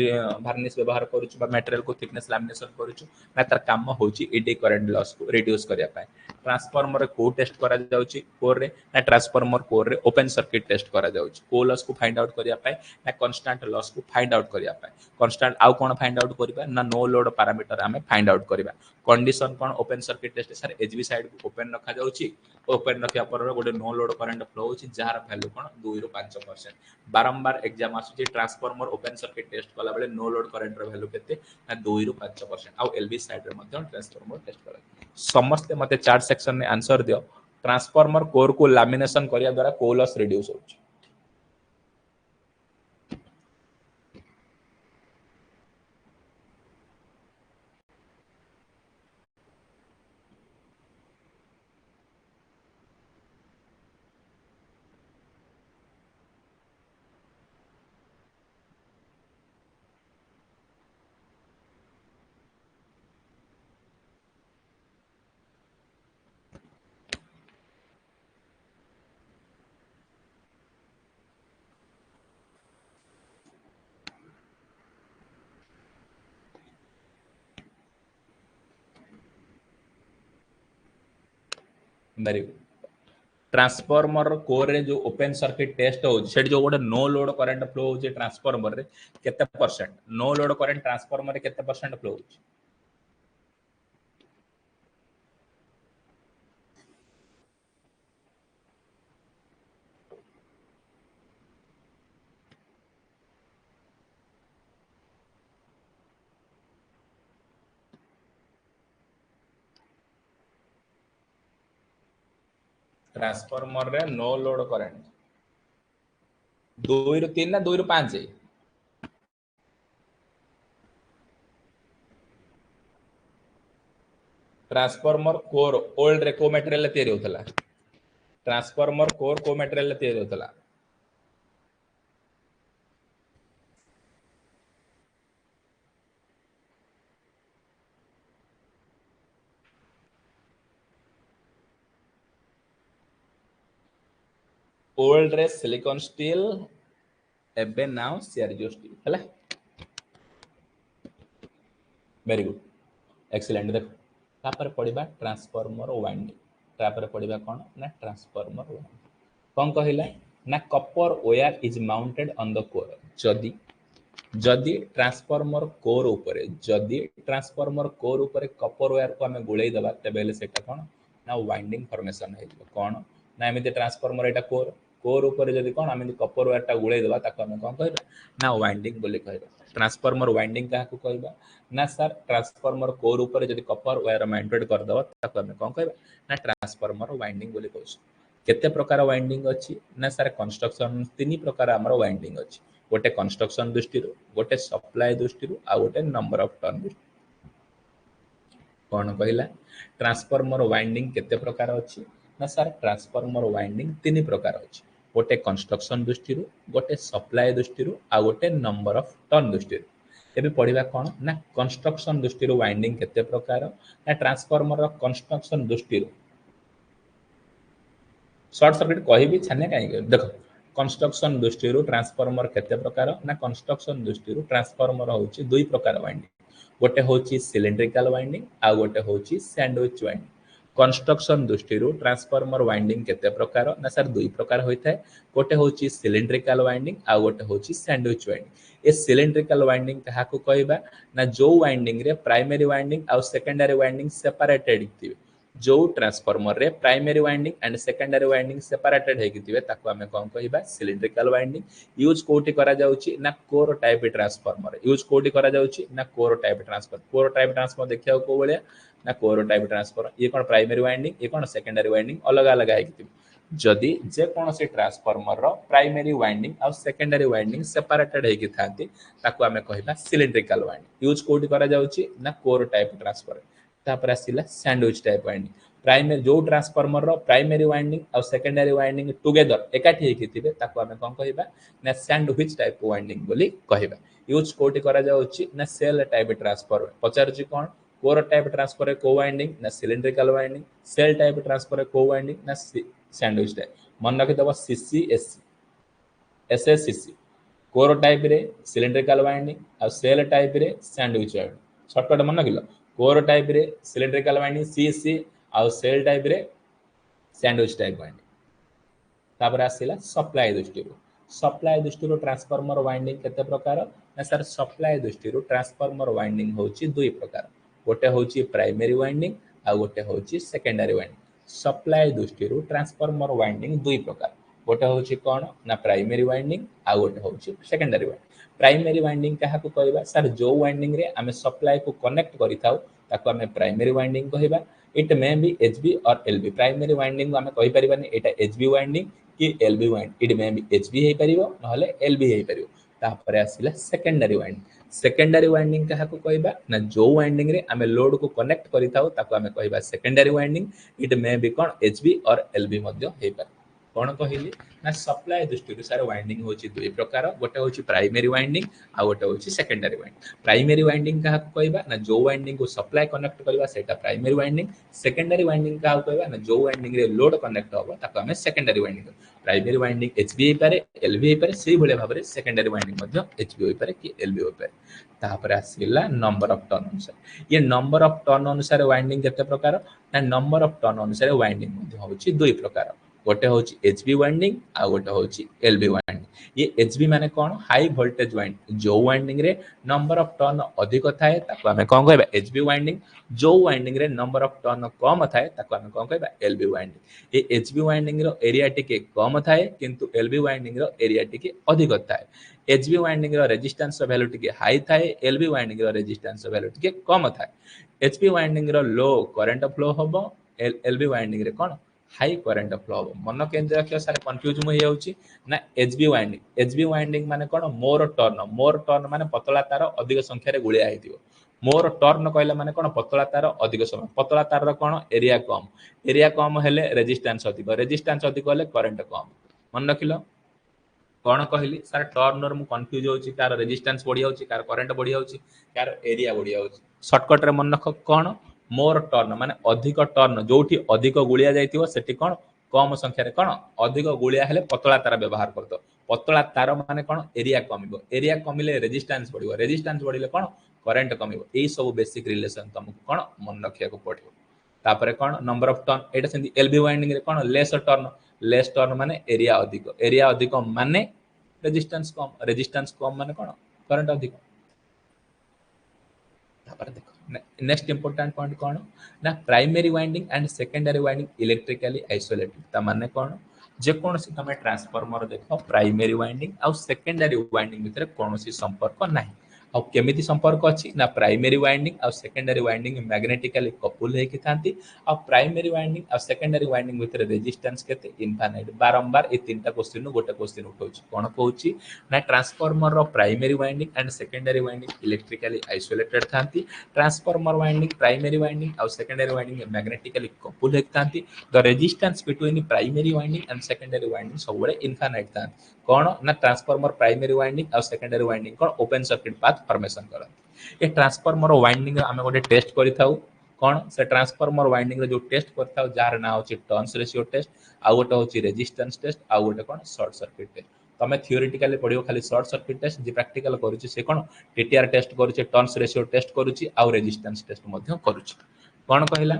वार्निश व्यवहार करछु बा मटेरियल को थिकनेस लैमिनेशन करछु ना तार काम होची एडी करंट लॉस को रिड्यूस करिया पाए ट्रांसफॉर्मर को टेस्ट करा जाउची कोर रे ना ट्रांसफॉर्मर कोर रे ओपन सर्किट टेस्ट करा जाउची को लॉस को फाइंड आउट करिया पाए ना कांस्टेंट लॉस को फाइंड आउट करिया पाए कांस्टेंट आउ कोन फाइंड आउट करिबा ना नो लोड पैरामीटर हमें फाइंड आउट करिबा कंडीशन कोन open circuit test sir HV side को ओपन रखा जाउची ओपन रखिया पर गोटे नो लोड करंट फ्लो होची जार वैल्यू कोन 2 ରୁ 5% बारंबार एग्जाम आसुची ट्रांसफॉर्मर ओपन सर्किट टेस्ट कला बेले नो लोड करंट रो वैल्यू केते ना 2 ରୁ 5% आउ एलवी साइड रे मध्ये ट्रांसफॉर्मर टेस्ट करा समस्त मते चार्ट सेक्शन में आंसर दियो ट्रांसफॉर्मर कोर को लैमिनेशन करिया द्वारा को लॉस रिड्यूस होची वेरी गुड ट्रांसफॉर्मर कोर रे जो ओपन सर्किट टेस्ट हो सेट जो गोटे नो लोड करंट फ्लो हो ट्रांसफॉर्मर रे केते percent no load current transformer रे केते परसेंट फ्लो हो ट्रांसफॉर्मर रे नो लोड करंट 2 ରୁ 3 ना 2 ରୁ 5 ट्रांसफॉर्मर कोर ओल्ड रे को मटेरियल तयारी होतला ट्रांसफॉर्मर कोर को मटेरियल तयारी होतला ओल्ड रे सिलिकॉन स्टील एबे नाउ सीआरजीओ स्टील हला वेरी गुड एक्सीलेंट देखो तापर पढ़िबा ट्रांसफॉर्मर वाइंडिंग तापर पढ़िबा कोन ना ट्रांसफॉर्मर वाइंडिंग कोन कहिला ना copper wire is mounted on the core जदी जदि ट्रांसफॉर्मर कोर उपरे जदि ट्रांसफॉर्मर कोर उपरे कॉपर वायर को हमें गुळै दबा तबेले सेटा कोन ना वाइंडिंग फॉर्मेशन है कोन ना एमिति ट्रांसफॉर्मर एटा कोर कोर ऊपर जदि कोन आमे कॉपर वायर टा गुळै दबा ताको हमें कोन कहबा ना वाइंडिंग बोली कहबा ट्रांसफॉर्मर वाइंडिंग का कहबा ना सर ट्रांसफॉर्मर कोर ऊपर जदि कॉपर वायर माउंटेड कर दबा ताको हमें कोन कहबा ना ट्रांसफॉर्मर वाइंडिंग बोली कहछ केते प्रकार वाइंडिंग अछि ना सर कंस्ट्रक्शन तीन प्रकार हमर वाइंडिंग अछि गोटे कंस्ट्रक्शन दृष्टि गोटे सप्लाई दृष्टि आ गोटे नंबर ऑफ टर्न दृष्टि कौन कहला ट्रांसफॉर्मर वाइंडिंग केते प्रकार अछि ना सर ट्रांसफॉर्मर वाइंडिंग तीन प्रकार अछि गोटे कंस्ट्रक्शन दृष्टि गोटे सप्लाई दृष्टि आ गोटे नंबर ऑफ टर्न दृष्टि एबे पढ़िबा कोन ना कंस्ट्रक्शन दृष्टि वाइंडिंग केते प्रकार ना ट्रांसफॉर्मर कंस्ट्रक्शन दृष्टि शॉर्ट सर्किट कहबी छाने काहे देखो कंस्ट्रक्शन दृष्टि ट्रांसफॉर्मर केते प्रकार ना कंस्ट्रक्शन दृष्टि ट्रांसफॉर्मर होची दुई प्रकार वाइंडिंग गोटे होची सिलिंड्रिकल वाइंडिंग आ गोटे होची सैंडविच वाइंडिंग कंस्ट्रक्शन दृष्टि ट्रांसफॉर्मर वाइंडिंग केते प्रकार ना सर दुई प्रकार होइथाय गोटे होची सिलिंड्रिकल वाइंडिंग आ गोटे होची सैंडविच वाइंडिंग ए सिलिंड्रिकल वाइंडिंग कहा को कहबा ना जो वाइंडिंग रे प्राइमरी वाइंडिंग आ सेकेंडरी वाइंडिंग सेपरेटेड थिबे जो ट्रांसफॉर्मर रे primary winding and secondary winding separated हेकि थिबे ताको हमें कोन कहबा सिलिंड्रिकल वाइंडिंग यूज कोठी करा जाउची ना कोर टाइप ट्रांसफॉर्मर यूज कोठी करा जाउची ना कोर टाइप ट्रांसफॉर्मर देखिया को बळिया ना कोर टाइप ट्रांसफॉर्मर ये कोन प्राइमरी वाइंडिंग ये कोन सेकेंडरी वाइंडिंग अलग अलग हेकि थिबे जदि जे कोनोसी ट्रांसफॉर्मर रो प्राइमरी वाइंडिंग और सेकेंडरी वाइंडिंग सेपरेटेड हेकि थांती ताको हमें कहबा सिलिंड्रिकल वाइंडिंग यूज कोठी करा जाउची ना कोर टाइप ट्रांसफॉर्मर तापर आसिला सैंडविच टाइप वाइंडिंग प्राइमरी जो ट्रांसफॉर्मर रो प्राइमरी वाइंडिंग और सेकेंडरी वाइंडिंग टुगेदर एकाठी हेकि थिबे ताको हमें कोन कहबा ना सैंडविच टाइप वाइंडिंग बोली कहबा यूज कोठी करा जाउची ना सेल टाइप ट्रांसफॉर्मर पचारची कोन कोर टाइप ट्रांसफॉर्मर को वाइंडिंग ना cylindrical winding shell type transformer को वाइंडिंग ना सैंडविच टाइप मन रखि दबा सीसीएससी एसएससीसी कोर टाइप रे सिलिंड्रिकल वाइंडिंग और सेल टाइप रे सैंडविच वाइंडिंग शॉर्टकट मन रखिलो कोर टाइप रे सिलिंड्रिकल वाइंडिंग सीसी और सेल टाइप रे सैंडविच टाइप वाइंडिंग तापर आसिला सप्लाई दृष्टि ट्रांसफॉर्मर वाइंडिंग केते प्रकार ना सर सप्लाई दृष्टि ट्रांसफॉर्मर वाइंडिंग होची दुई प्रकार गोटे होची प्राइमरी वाइंडिंग आ गोटे होची सेकेंडरी वाइंडिंग सप्लाई दृष्टि ट्रांसफॉर्मर वाइंडिंग दुई प्रकार गोटे होची कोन ना प्राइमरी वाइंडिंग आ गोटे होची सेकेंडरी वाइंडिंग प्राइमरी वाइंडिंग कहा को कहबा सर जो वाइंडिंग रे हमें सप्लाई को कनेक्ट करिथाउ ताको हमें प्राइमरी वाइंडिंग कहबा it may be HB or LB primary winding हमें कहि परिबानी एटा एचबी वाइंडिंग कि LB winding it may be HB हे परिबो नहले एलबी हे परिबो तापरे आसिला सेकेंडरी वाइंडिंग कहा को कहबा ना जो वाइंडिंग रे हमें लोड को कनेक्ट करिथाउ ताको हमें कहबा secondary winding it may B cone HB or LB मध्ये हे पारे कोन कहिली ना सप्लाई दृष्टि सार वाइंडिंग होची दुई प्रकार गोटे होची प्राइमरी वाइंडिंग आ गोटे होची सेकेंडरी वाइंडिंग प्राइमरी वाइंडिंग कहा कहबा ना जो वाइंडिंग को सप्लाई कनेक्ट करबा सेटा प्राइमरी वाइंडिंग सेकेंडरी वाइंडिंग कहा कहबा ना जो वाइंडिंग रे लोड कनेक्ट होबा ताको हमें secondary winding primary winding HV हे पारे एलबी हे पारे सेही भले भाबरे सेकेंडरी वाइंडिंग मध्ये एचबी हे पारे कि एलबी हे पारे तापर आसिला नंबर ऑफ टर्न अनुसार ये नंबर ऑफ टर्न अनुसार वाइंडिंग केते प्रकार ना नंबर ऑफ टर्न अनुसार वाइंडिंग मध्ये होची दुई प्रकार गोटे होची एचबी वाइंडिंग आ गोटे होची एलबी वाइंडिंग ये एचबी माने कोन हाई वोल्टेज वाइंडिंग जो वाइंडिंग रे नंबर ऑफ टर्न अधिक थाए ताको हमें कोन कहबा एचबी वाइंडिंग जो वाइंडिंग रे नंबर ऑफ टर्न कम थाए ताको हमें कोन कहबा एलबी वाइंडिंग ये एचबी वाइंडिंग रो एरिया टिके कम थाए किंतु एलबी वाइंडिंग रो एरिया टिके अधिक थाए एचबी वाइंडिंग रो रेजिस्टेंस वैल्यू टिके हाई थाए एलबी वाइंडिंग रो रेजिस्टेंस वैल्यू टिके कम थाए एचबी वाइंडिंग रो लो करंट फ्लो होबो एलबी वाइंडिंग रे कोन हाई करंट फ्लो हो मन केंद्र रखियो सारे कंफ्यूज हो जाउची ना एचबी वाइंडिंग माने कोन मोर टर्न माने पतला तार अधिक संख्या रे गुलिया हेतिबो मोर टर्न कहले माने कोन पतला तार अधिक समय पतला तार रो कोन एरिया कम हेले रेजिस्टेंस अधिक हेले करंट कम मन रखिलो कोन कहली सर टर्नर मु कंफ्यूज होची कार रेजिस्टेंस बढ़ी जाउची कार करंट बढ़ी जाउची कार एरिया बढ़ी जाउची शॉर्टकट रे मन रख कोन मोर टर्न माने अधिक टर्न जोठी अधिक गुलिया जाइतिबो सेठी कोन कम संख्यार कौन अधिक गुलिया हेले पतला तार व्यवहार कर दो पतला तार माने कौन एरिया कमिबो एरिया कमिले रेजिस्टेंस बढ़िबो रेजिस्टेंस बढ़िले कौन करंट कमिबो एई सब बेसिक रिलेशन तुमको कौन मन रखिया को पड़िबो तापर कौन number of turn Etah सेंती LB winding रे कौन लेस टर्न माने एरिया अधिक माने रेजिस्टेंस कम माने कौन करंट अधिक तापर देखो नेक्स्ट इंपोर्टेंट पॉइंट कौन ना primary winding and secondary winding electrically isolated ता माने कौन जे कौन सी तुम ट्रांसफार्मर देखो प्राइमरी वाइंडिंग आउ सेकेंडरी वाइंडिंग भितर कौन सी संपर्क नहीं आउ केमिति संपर्क अछि ना प्राइमरी वाइंडिंग आउ सेकेंडरी वाइंडिंग मैग्नेटिकली कपुल हे कि थांती आउ प्राइमरी वाइंडिंग आउ सेकेंडरी वाइंडिंग भितर रेजिस्टेंस केते इनफाइनाइट बारंबार ए तीनटा क्वेश्चन गोटे क्वेश्चन उठाउछि कोन कहउछि ना ट्रांसफार्मर रो primary winding and secondary winding electrically isolated थांती ट्रांसफार्मर वाइंडिंग प्राइमरी वाइंडिंग आउ सेकेंडरी वाइंडिंग मैग्नेटिकली कपुल हे थांती the resistance between primary winding and secondary winding सब इनफाइनाइट थांती कौन ना ट्रांसफार्मर प्राइमरी वाइंडिंग और सेकेंडरी वाइंडिंग कौन ओपन सर्किट पाथ फॉर्मेशन करती ये ट्रांसफार्मर वाइंडिंग आम गोटे टेस्ट करिथाउ कौन से ट्रांसफार्मर वाइंडिंग जो टेस्ट करथाउ जार ना होची टर्न्स रेशियो टेस्ट आ गोटे होची रेजिस्टेंस टेस्ट आ गोटे कौन शॉर्ट सर्किट टेस्ट तमे थियोरेटिकली पढ़ियो खाली शॉर्ट सर्किट टेस्ट जे प्रैक्टिकल करूची से कौन टीटीआर टेस्ट करूची टर्न्स रेशियो टेस्ट करूची आ रेजिस्टेंस टेस्ट मध्य करूची कौन कहला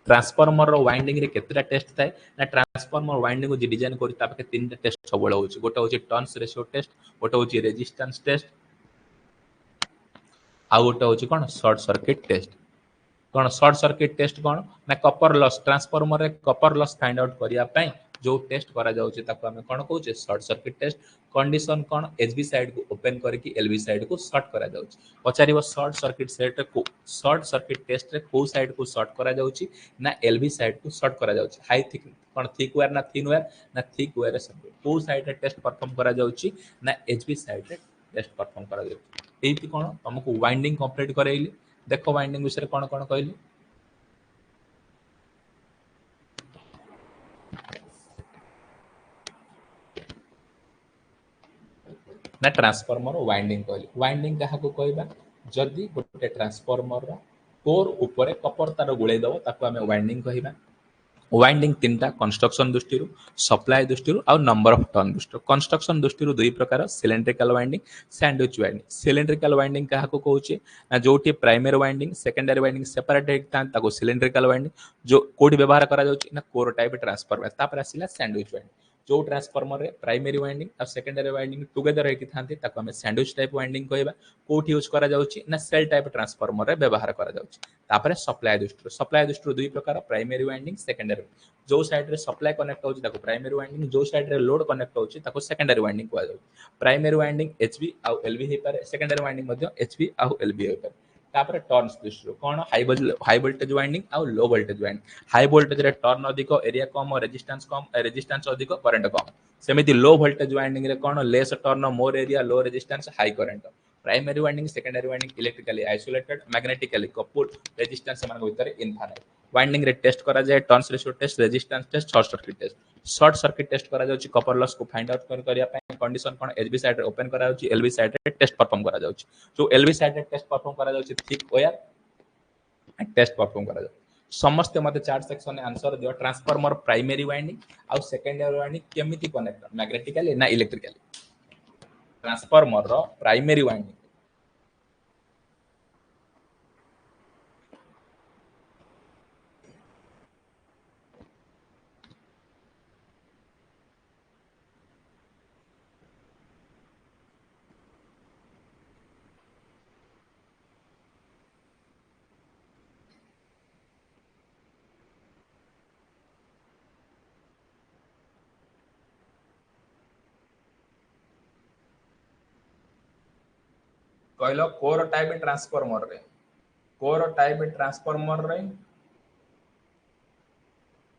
ट्रांसफार्मर वाइंडिंग रे केतेटा टेस्ट थाए ना ट्रांसफार्मर वाइंडिंग को जे डिजाइन करी ता पाखे तीनटा टेस्ट सबले होची गोटे होची टर्न्स रेशियो टेस्ट गोटे होची रेजिस्टेंस टेस्ट आ गोटे होची कोन शॉर्ट सर्किट टेस्ट कौन शॉर्ट सर्किट टेस्ट कौन ना कपर लॉस ट्रांसफार्मर रे कपर लॉस फाइंड आउट करिया पई जो टेस्ट करा जाउची ताको हमें कोन कहउचे शॉर्ट सर्किट टेस्ट कंडीशन कौन एचबी साइड को ओपन करके एलबी साइड को शॉर्ट करा जाउची पचारिबो शॉर्ट सर्किट सेट को शॉर्ट सर्किट टेस्ट रे को साइड को शॉर्ट करा जाउची ना एलबी साइड को शॉर्ट करा जाउची हाई थिक कौन थिक वायर ना थिन वायर ना थिक वायर रे सब को साइड रे टेस्ट परफॉर्म करा जाउची ना एचबी साइड रे टेस्ट परफॉर्म करा जाउची एति कोन तुमको वाइंडिंग कंप्लीट करैली देखो वाइंडिंग विषय कोन कोन कहली ना ट्रांसफार्मर वाइंडिंग कहली वाइंडिंग क्या कहबा जदि गोटे ट्रांसफार्मर कोर ऊपर कपर तार गुड़े दब ताको आम वाइंडिंग कहबा वाइंडिंग तीन टा कंस्ट्रक्शन दृष्टि सप्लाई दृष्टि आउ नंबर ऑफ टर्न दृष्टि कंस्ट्रक्शन दृष्टि दुई प्रकार cylindrical winding sandwich winding cylindrical winding क्या कहूँ ना जो primary winding secondary winding separate था सिलिंड्रिकल वाइंडिंग जो कोड व्यवहार करा ना कोर टाइप ट्रांसफार्मर तापर आसिला सैंडविच वाइंडिंग जो ट्रांसफार्मर रे प्राइमरी वाइंडिंग और सेकेंडरी वाइंडिंग टुगेदर होती थांती ताको हमें सैंडविच टाइप वाइंडिंग कहबा कोठी यूज करा जाउची ना सेल टाइप ट्रांसफार्मर रे व्यवहार करा जाउची तापर सप्लाई दृष्टि दुई प्रकार प्राइमरी वाइंडिंग सेकेंडरी जो साइड रे सप्लाई कनेक्ट होची ताको प्राइमरी वाइंडिंग जो साइड रे लोड कनेक्ट होची ताको सेकेंडरी वाइंडिंग कहवा जाउची प्राइमरी वाइंडिंग एचवी आ एलवी हे पारे सेकेंडरी वाइंडिंग मध्य एचवी आ एलवी हे पारे तापर टर्न्स दृष्टि कौन हाई वोल्टेज वाइंडिंग आ low voltage winding high voltage रे टर्न अधिक एरिया कम रेजिस्टेंस अधिक करंट कम सेमिति लो वोल्टेज वाइंडिंग रे कौन less turn more area low resistance high current primary winding secondary winding electrically isolated magnetically coupled resistance मान भीतर इनफाइनाइट वाइंडिंग रे टेस्ट करा जाए turns ratio test resistance test short circuit test करा जाउची copper loss को फाइंड आउट करिया पय कंडीशन कोन एचबी साइड रे ओपन करा जाउची एलबी साइड रे टेस्ट परफॉर्म करा जाउची जो एलबी साइड रे टेस्ट परफॉर्म करा जाउची थिक वायर टेस्ट परफॉर्म करा जाउची समस्त मते चार्ट सेक्शन में आंसर दियो ट्रांसफार्मर प्राइमरी वाइंडिंग आउ सेकेंडरी वाइंडिंग केमिति कनेक्ट मैग्नेटिकली ना इलेक्ट्रिकली ट्रांसफार्मर रो प्राइमरी वाइंडिंग कहलो कोर टाइप ट्रांसफार्मर रे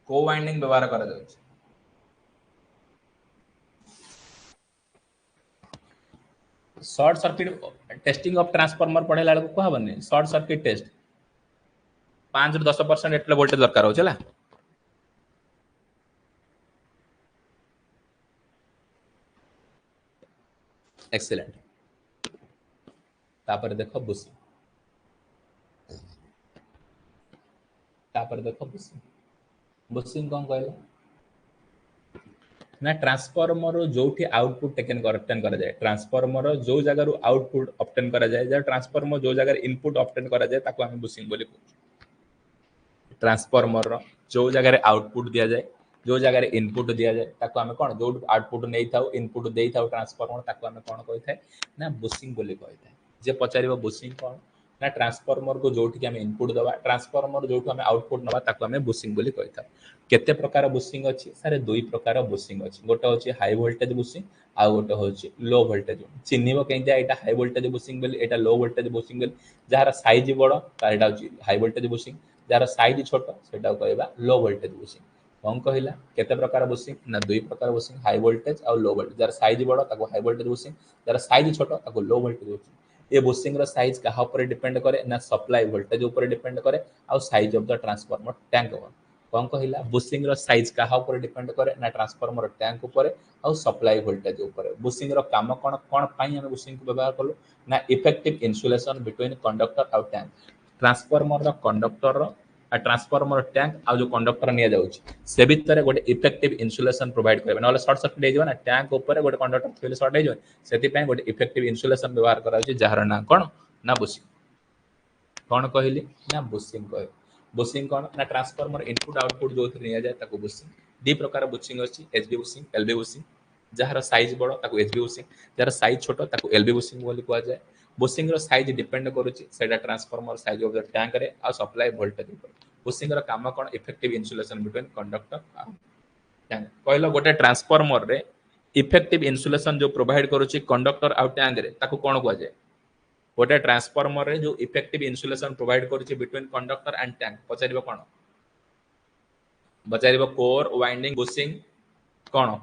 को वाइंडिंग व्यवहार करा जाउची short circuit testing of transformer पढ़ेला को कहबनी शॉर्ट सर्किट टेस्ट 5 ରୁ 10% एटले वोल्टेज दरकार हो चला एक्सीलेंट तापर देखो बुशिंग बुशिंग कौन कहला ना ट्रांसफॉर्मर जो आउटपुट टेकन ऑब्टेन करा जाए ट्रांसफॉर्मर जो जगह आउटपुट ऑब्टेन करा जाए जब ट्रांसफॉर्मर जो जगह इनपुट ऑब्टेन करा जाए ताको हम बुशिंग बोली ट्रांसफॉर्मर जो जगह आउटपुट दिया जाए जो जगह इनपुट दिया जाए ताको आमे कोन जो आउटपुट नै थाउ इनपुट देई थाउ ट्रांसफॉर्मर ताको आमे कोन कहि थाए ना बुशिंग बोली कहि थाए जे पचारिबो बुशिंग कोन ना ट्रांसफॉर्मर को जोठी आमे इनपुट दबा ट्रांसफॉर्मर जोठी आमे आउटपुट नबा ताको आमे बुशिंग बोली कहि थाउ केते प्रकार बुशिंग अछि सारे दुई प्रकार बुशिंग अछि गोटे होछि हाई वोल्टेज बुशिंग आ गोटे होछि लो वोल्टेज चिन्हिबो केनजा एटा हाई वोल्टेज बुशिंग बोली एटा लो वोल्टेज बुशिंग बोली जहार साइज बड़ तार एटा होछि हाई वोल्टेज बुशिंग जार साइज छोट सेटा कहबा लो वोल्टेज बुशिंग कौन कहला केते प्रकार बुशिंग ना दुई प्रकार बुशिंग हाई वोल्टेज और लो वोल्टेज जार साइज बड़ ताको हाई वोल्टेज बुशिंग जार साइज छोट ताको लो वोल्टेज बुशिंग ये बुशिंग रो साइज कहा ऊपर डिपेंड करे ना सप्लाई वोल्टेज ऊपर डिपेंड करे और size of the transformer tank ऊपर कौन कहला बुशिंग रो साइज कहा ऊपर डिपेंड करे ना ट्रांसफार्मर टैंक ऊपर और सप्लाई वोल्टेज ऊपर बुशिंग रो काम कोन कोन पई हम बुशिंग को व्यवहार करलो ना इफेक्टिव इन्सुलेशन बिटवीन कंडक्टर और टैंक ट्रांसफार्मर रो कंडक्टर रो आ ट्रांसफार्मर टैंक आ जो कंडक्टर निया जाउची से भितर गोटे इफेक्टिव इन्सुलेशन प्रोवाइड करबे नले शॉर्ट सर्किट हे जबो ना टैंक ऊपर गोटे कंडक्टर थेले शॉर्ट हे जबो सेति पय गोटे इफेक्टिव इन्सुलेशन व्यवहार करा जाउची जहार ना कोन ना बुशिंग कौन कहली ना बुशिंग कह बुशिंग कौन ना ट्रांसफार्मर इनपुट आउटपुट जो निया जाए ताको बुशिंग दी प्रकार बुशिंग अछि एचबी बुशिंग एलबी बुशिंग जहार साइज बड़ ताको एचबी बुशिंग जहार साइज छोट ताको एलबी बुशिंग बोली कहा जाए बुशिंग रो साइज डिपेंड करूची सेटा transformer size of the tank रे आ सप्लाई वोल्टेज ऊपर बुशिंग रो काम कोन इफेक्टिव इन्सुलेशन बिटवीन कंडक्टर आ टैंक कहलो गोटे ट्रांसफार्मर रे इफेक्टिव इन्सुलेशन जो प्रोवाइड करूची कंडक्टर आ टैंक रे ताको कोन कहा जाए गोटे ट्रांसफार्मर रे जो इफेक्टिव इन्सुलेशन प्रोवाइड करूची बिटवीन कंडक्टर एंड टैंक पचारिबो कोन पचारिबो कोर वाइंडिंग बुशिंग कोन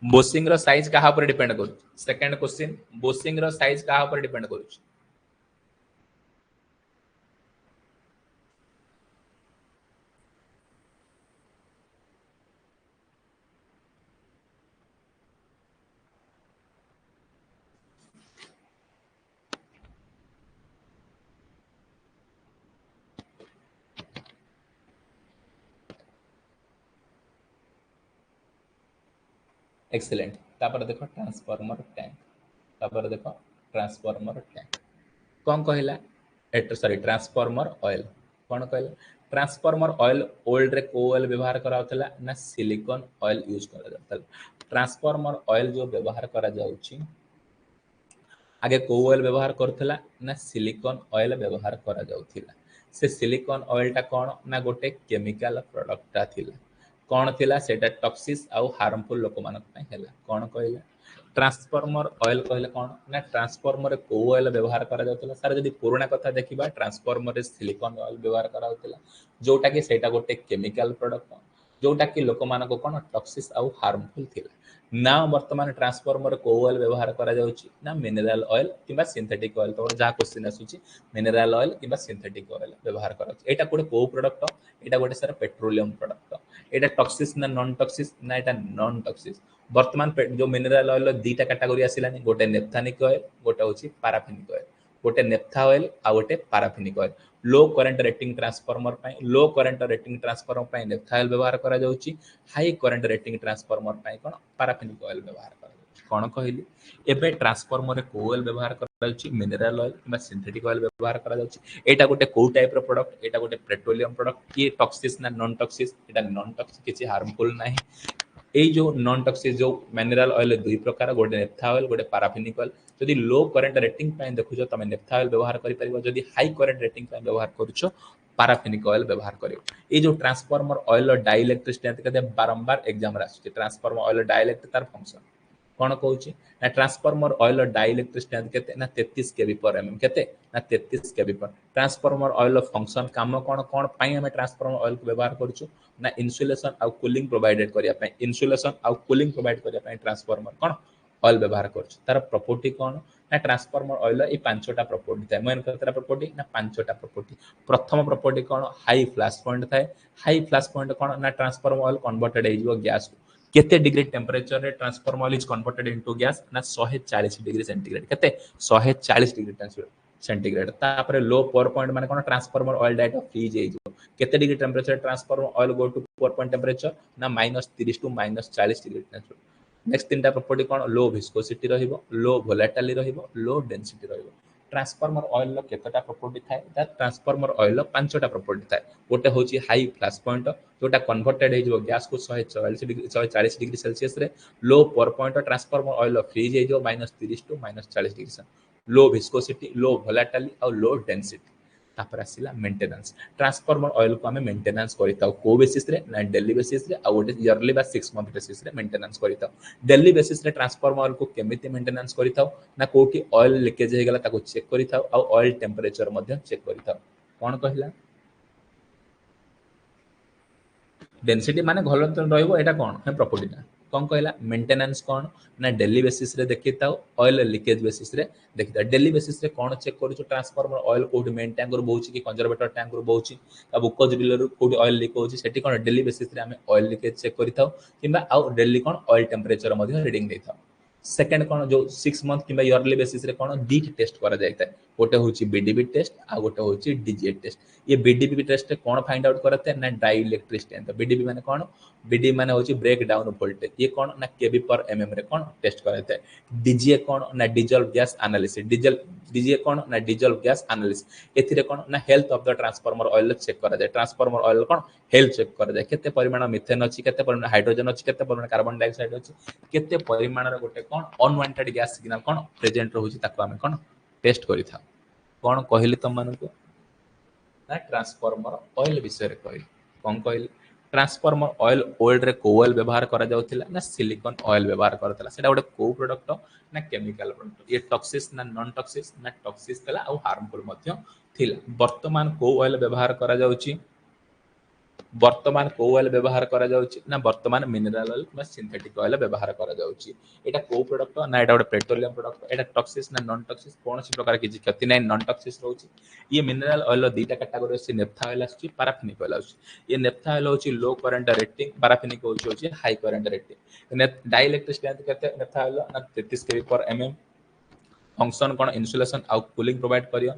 बुशिंग रो साइज कहा पर डिपेंड करू सेकंड क्वेश्चन बुशिंग रो साइज कहा पर डिपेंड करू एक्सीलेंट तापर देखो ट्रांसफार्मर टैंक तापर देखो ट्रांसफार्मर टैंक कौन कहला एट सॉरी ट्रांसफार्मर ऑयल कौन कहला ट्रांसफार्मर ऑयल ओल्ड रे को ऑयल व्यवहार करा होतला ना सिलिकॉन ऑयल यूज करा जाता ट्रांसफार्मर ऑयल जो व्यवहार करा जाउची आगे को ऑयल व्यवहार करथला ना सिलिकॉन ऑयल व्यवहार करा जाउथिला से सिलिकॉन ऑयल टा कोन ना गोटे केमिकल प्रोडक्ट ता थिला कौन थिला सेटा टॉक्सिस आउ हार्मफुल लोक मानक पय हैला कौन कहला ट्रांसफार्मर ऑयल कहले कौन ना ट्रांसफार्मर को ऑयल व्यवहार करा जाउतला सर जदी पुराना कथा देखिबा ट्रांसफार्मर रे सिलिकॉन ऑयल व्यवहार करा होतला जोटा कि सेटा गोटे केमिकल प्रोडक्ट जोटा कि लोक मानक कोन टॉक्सिस आउ हार्मफुल थिला ना वर्तमान ट्रांसफार्मर को ऑयल व्यवहार करा जाउची ना मिनरल ऑयल किबा सिंथेटिक ऑयल तो जहा क्वेश्चन आसुची मिनरल ऑयल किबा सिंथेटिक ऑयल व्यवहार करा एटा कोडे को प्रोडक्ट एटा गोटे सर पेट्रोलियम प्रोडक्ट एटा टॉक्सिस ना नॉन टॉक्सिस ना एटा नॉन टॉक्सिस वर्तमान जो मिनरल ऑयल दीटा कैटेगरी आसिलानी गोटे नेफ्थानिक ऑयल गोटे होची पैराफिनिक ऑयल गोटे नेफ्था ऑयल आ गोटे पैराफिनिक ऑयल लो करंट रेटिंग ट्रांसफार्मर पय लो करंट रेटिंग ट्रांसफार्मर पय नेफ्था ऑयल व्यवहार करा जाउची हाई करंट रेटिंग ट्रांसफार्मर पय कोन पैराफिनिक ऑयल व्यवहार करा जाउची कोन कहली एबे ट्रांसफार्मर रे को ऑयल व्यवहार करा जाउची मिनरल ऑयल किबा सिंथेटिक ऑयल व्यवहार करा जाउची एटा गोटे को टाइप रो प्रोडक्ट एटा गोटे पेट्रोलियम प्रोडक्ट की टॉक्सिस ना नॉन टॉक्सिस एटा नॉन टॉक्सिक किछि हार्मफुल नाही এই जो नॉन टॉक्सिक जो मिनरल ऑयल दुई प्रकार गोटे नेफ्था ऑयल गोटे पैराफिनिक ऑयल जदि लो करंट रेटिंग पय देखुछ तमे नेफ्था ऑयल व्यवहार करि परिबो जदि हाई करंट रेटिंग पय व्यवहार करूछो पैराफिनिक ऑयल व्यवहार करियो ए जो ट्रांसफार्मर ऑयल डाइलेक्ट्रिसिटी कहते बारंबार एग्जाम रे आछे ट्रांसफार्मर ऑयल डाइलेक्ट्रिक तार फंक्शन कौन कहूँ ना ट्रांसफार्मर ऑयल डाइलेक्ट्रिसिटी केते ना 33 केवी पर एमएम केते ना 33 केवी पर ट्रांसफार्मर ऑयल फंक्शन काम कौन कौन पाई हमें ट्रांसफार्मर ऑयल को व्यवहार करूछु ना इन्सुलेशन आउ कूलिंग प्रोवाइडेड करिया पय इन्सुलेशन आउ कूलिंग प्रोवाइड करिया पय ट्रांसफार्मर कौन ऑयल व्यवहार करूछु तार प्रॉपर्टी कौन ना ट्रांसफार्मर ऑयल ई पांचटा प्रॉपर्टी थाए मेन केतरा प्रॉपर्टी ना पांचटा प्रॉपर्टी प्रथम प्रॉपर्टी कौन हाई फ्लैश पॉइंट थाए हाई फ्लैश पॉइंट कौन ना ट्रांसफार्मर ऑयल कन्वर्टेड हो गैस केते डिग्री टेम्परेचर रे transformer oil is converted into gas ना 140 डिग्री सेंटीग्रेड केते 140 डिग्री टेम्परेचर सेंटीग्रेड तापर लो पावर पॉइंट माने कोन ट्रांसफार्मर ऑयल डायरेक्ट फ्रीज हे जो केते degree temperature transformer oil go to pour point temperature ना -30 टू -40 डिग्री टेंपरेचर नेक्स्ट तीनटा प्रॉपर्टी कोन लो विस्कोसिटी रहिबो लो वोलेटिलिटी रहिबो लो डेंसिटी रहिबो ट्रांसफार्मर ऑयल लो केतेटा प्रॉपर्टी थाए दैट ट्रांसफार्मर ऑयल लो पांचटा प्रॉपर्टी थाए गोटे होची हाई फ्लैश पॉइंट जोटा कन्वर्टेड हे जो गैस को 144 डिग्री 140 डिग्री सेल्सियस रे लो pour point transformer oil freeze हे जो -30 to -40 degree low viscosity low volatility और लो डेंसिटी तापर आसिला मेंटेनेंस ट्रांसफार्मर ऑयल को हमें मेंटेनेंस करिताउ को बेसिस रे ना डेली बेसिस रे आ गोटे इयरली बा 6 मंथ बेसिस रे मेंटेनेंस करिताउ डेली बेसिस रे ट्रांसफार्मर ऑयल को केमिति मेंटेनेंस करिताउ ना कोठी ऑयल लीकेज हे गला ताको चेक करिताउ आ ऑयल टेंपरेचर मध्ये चेक करिताउ कोन कहला डेंसिटी माने घल रहइबो एटा कोन है प्रॉपर्टी ना कौन कहला मेंटेनेंस कौन ना डेली बेसिस रे देखिता ऑयल लीकेज बेसिस रे देखिता डेली बेसिस रे कौन चेक करू ट्रांसफार्मर ऑयल कोठी मेन टैंक रो बहुची कि कंजर्वेटर टैंक रो बहुची अब उको ड्रिलर कोठी ऑयल लीक होची सेठी कौन डेली बेसिस रे हमें ऑयल लीकेज चेक करिताउ किबा आ डेली कौन ऑयल टेंपरेचर मध्ये रीडिंग देताउ सेकंड कौन जो 6 मंथ किबा इयरली बेसिस रे कौन दीट टेस्ट करा जायता गोटे होची बीडीबी टेस्ट आ गोटे होची डीजीए टेस्ट ये बीडीबी टेस्ट कौन फाइंड आउट करते हैं ना डाई इलेक्ट्रिक स्ट्रेंथ बीडीबी माने कौन बीडीबी माने होची ब्रेक डाउन वोल्टेज ये कौन ना केवी पर एमएम रे कौन टेस्ट करते हैं डीजीए कौन ना डीजल गैस एनालिसिस डीजीए कौन ना डीजल गैस एनालिसिस एथिरे कौन ना health of the transformer oil check करा जाए ट्रांसफार्मर ऑयल कौन हेल्थ चेक करा जाए केते परिमाण मिथेन अछि केते परिमाण हाइड्रोजन अछि केते परिमाण कार्बन डाइऑक्साइड अछि केते परिमाण रे गोटे कौन अनवांटेड गैस सिग्नल कौन प्रेजेंट रहउछि ताको हमें कौन टेस्ट करिथा कौन कहली तुम मानकु ना ट्रांसफार्मर ऑयल विषय रे कहली कौन कहली ट्रांसफार्मर ऑयल ओल्ड रे को ऑयल व्यवहार करा जाउथिला ना सिलिकॉन ऑयल व्यवहार करतला सेटा गोटे को प्रोडक्ट ना केमिकल प्रोडक्ट ये टॉक्सिस ना नॉन टॉक्सिस ना टॉक्सिस तला आ हार्मफुल मध्य थिला वर्तमान को ऑयल व्यवहार करा जाउछि वर्तमान को ऑयल व्यवहार करा जाउछि ना वर्तमान मिनरल ऑयल ना सिंथेटिक ऑयल व्यवहार करा जाउछि एटा को प्रोडक्ट ना एटा गोटे पेट्रोलियम प्रोडक्ट एटा टॉक्सिस ना नॉन टॉक्सिस कोनसी प्रकार किछि क्षति नै नॉन टॉक्सिस रहउछि ये मिनरल ऑयल दीटा कैटेगरी अछि नेफ्था ऑयल अछि पैराफिनिक ऑयल अछि ये नेफ्था ऑयल होछि लो करंट रेटिंग पैराफिनिक होछि high current rating dielectric strength केते नेफ्था ऑयल ना 33 केवी पर एमएम फंक्शन कौन इन्सुलेशन आउ कूलिंग प्रोवाइड करियो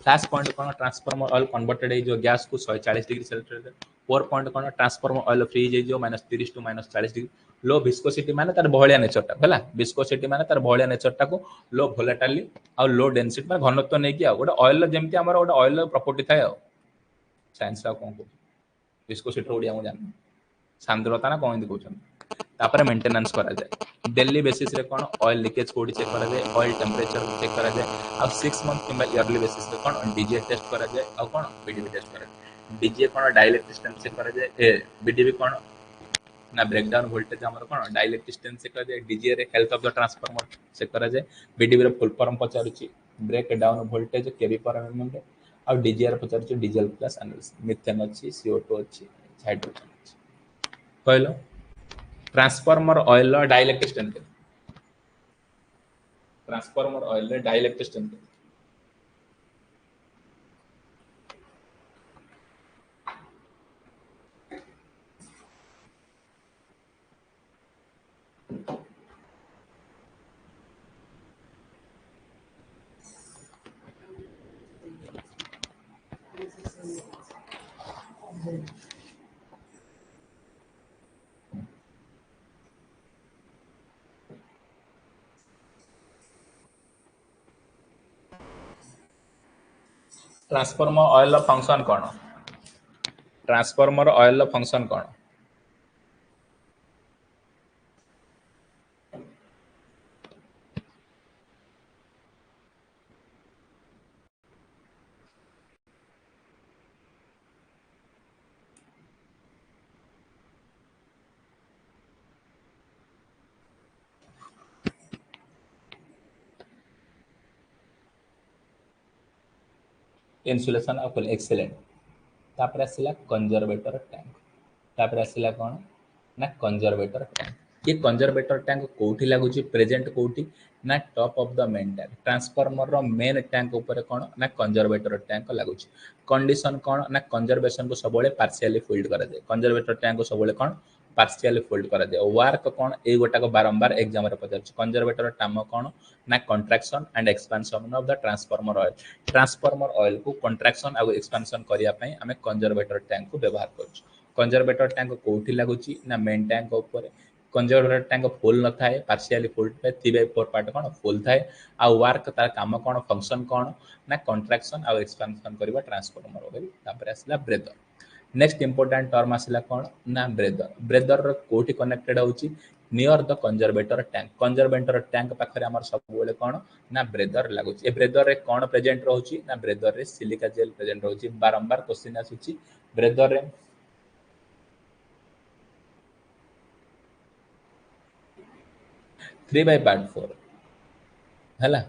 फ्लैश पॉइंट कौन ट्रांसफार्मर ऑयल कन्वर्टेड है जो गैस को 140 डिग्री सेल्सियस पावर पॉइंट कौन ट्रांसफार्मर ऑयल फ्रीज है जो -30 टू -40 डिग्री लो विस्कोसिटी माने तार बहलिया नेचर टा हला विस्कोसिटी माने तार बहलिया नेचर टा को लो वोलेटिलिटी आ लो डेंसिटी माने घनत्व नै कि आ गोटे ऑयल जेमति हमर गोटे ऑयल प्रॉपर्टी थाए आ साइंस रा कोन को विस्कोसिटी ओडिया मु जान सांद्रता ना कोन कहउछन तापर मेंटेनेंस करा जाए डेली बेसिस रे कोन ऑयल लीकेज कोडी चेक करा जाए ऑयल टेंपरेचर चेक करा जाए आ 6 मंथ किबा इयरली बेसिस रे कोन डीजीए टेस्ट करा जाए आ कोन बीडीबी टेस्ट करा जाए डीजीए कोन डाइइलेक्ट्रिक चेक करा जाए ए बीडीबी कोन ना ब्रेकडाउन वोल्टेज हमर कोन डाइइलेक्ट्रिक चेक करा जाए डीजीए रे health of the transformer check करा जाए बीडीबी रे फुल फॉर्म पचारुची break down voltage kV per mm रे आ डीजीए रे पचारुची डीजल प्लस एनालिसिस मिथेन अछि CO2 अछि हाइड्रोजन अछि कहलो transformer oil dielectric strength transformer oil dielectric strength transformer oil function कौन ट्रांसफार्मर ऑयल फंक्शन कौन इन्सुलेशन ऑफ एक्सीलेंट तापर आसिला कंजर्वेटर टैंक तापर आसिला कौन ना कंजर्वेटर टैंक ये कंजर्वेटर टैंक कोठी लागुची प्रेजेंट कोठी ना top of the main tank transformer रो मेन टैंक ऊपर कौन ना कंजर्वेटर टैंक लागुची कंडीशन कौन ना कंजर्वेशन को सबले पार्शियली फिल्ड करा जाए कंजर्वेटर टैंक को सबले कौन पार्शियली फोल्ड करा जाए वर्क कौन ए गोटा को बारंबार एग्जाम रे पचार कंजर्वेटर काम कौन ना कंट्राक्शन and expansion of the transformer oil को कंट्राक्शन आ एक्सपेंशन करिया पई हमें कंजर्वेटर टैंक को व्यवहार करछु कंजर्वेटर टैंक कोठी लागुची ना मेन टैंक ऊपर कंजर्वेटर टैंक फुल न थाए पार्शियली फुल थाए 3/4 पार्ट कौन फुल थाए आ वर्क तार काम कौन फंक्शन कौन ना कंट्राक्शन आ एक्सपेंशन करबा ट्रांसफॉर्मर ऑयल तापर आसला ब्रेदर नेक्स्ट इंपोर्टेंट टर्म आसला कौन ना ब्रेदर ब्रेदर कोठी कनेक्टेड होची नियर द कंजर्वेटर टैंक पाखरे हमर सब बेले कौन ना ब्रेदर लागुची ए ब्रेदर रे कौन प्रेजेंट रहउची ना ब्रेदर रे सिलिका जेल प्रेजेंट रहउची बारंबार क्वेश्चन आसुची ब्रेदर रे 3/4 है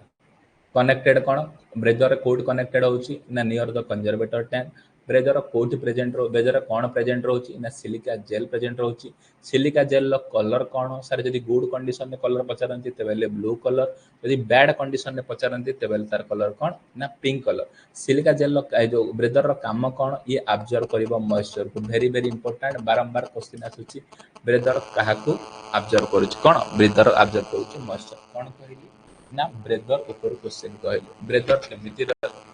कनेक्टेड कौन ब्रेजर कोड कनेक्टेड होची ना near the conservator tank breather कोड प्रेजेंट ब्रेजर कौन प्रेजेंट रोची ना सिलिका जेल प्रेजेंट रोची सिलिका जेल कलर कौन सर जदि गुड कंडीशन में कलर पचारती तेबेले ब्लू कलर यदि बैड कंडीशन में पचारती तेबेले तार कलर कौन ना पिंक कलर सिलिका जेल जो ब्रेजर काम कौन ये ऑब्जर्व करिवो मॉइस्चर को वेरी वेरी इंपोर्टेंट बारंबार क्वेश्चन आसुची ब्रेजर काहाकू ऑब्जर्व करूची कौन ब्रेजर ऑब्जर्व करूची मॉइस्चर कौन कहली ना ब्रेदर ऊपर क्वेश्चन कहले ब्रेदर केमिति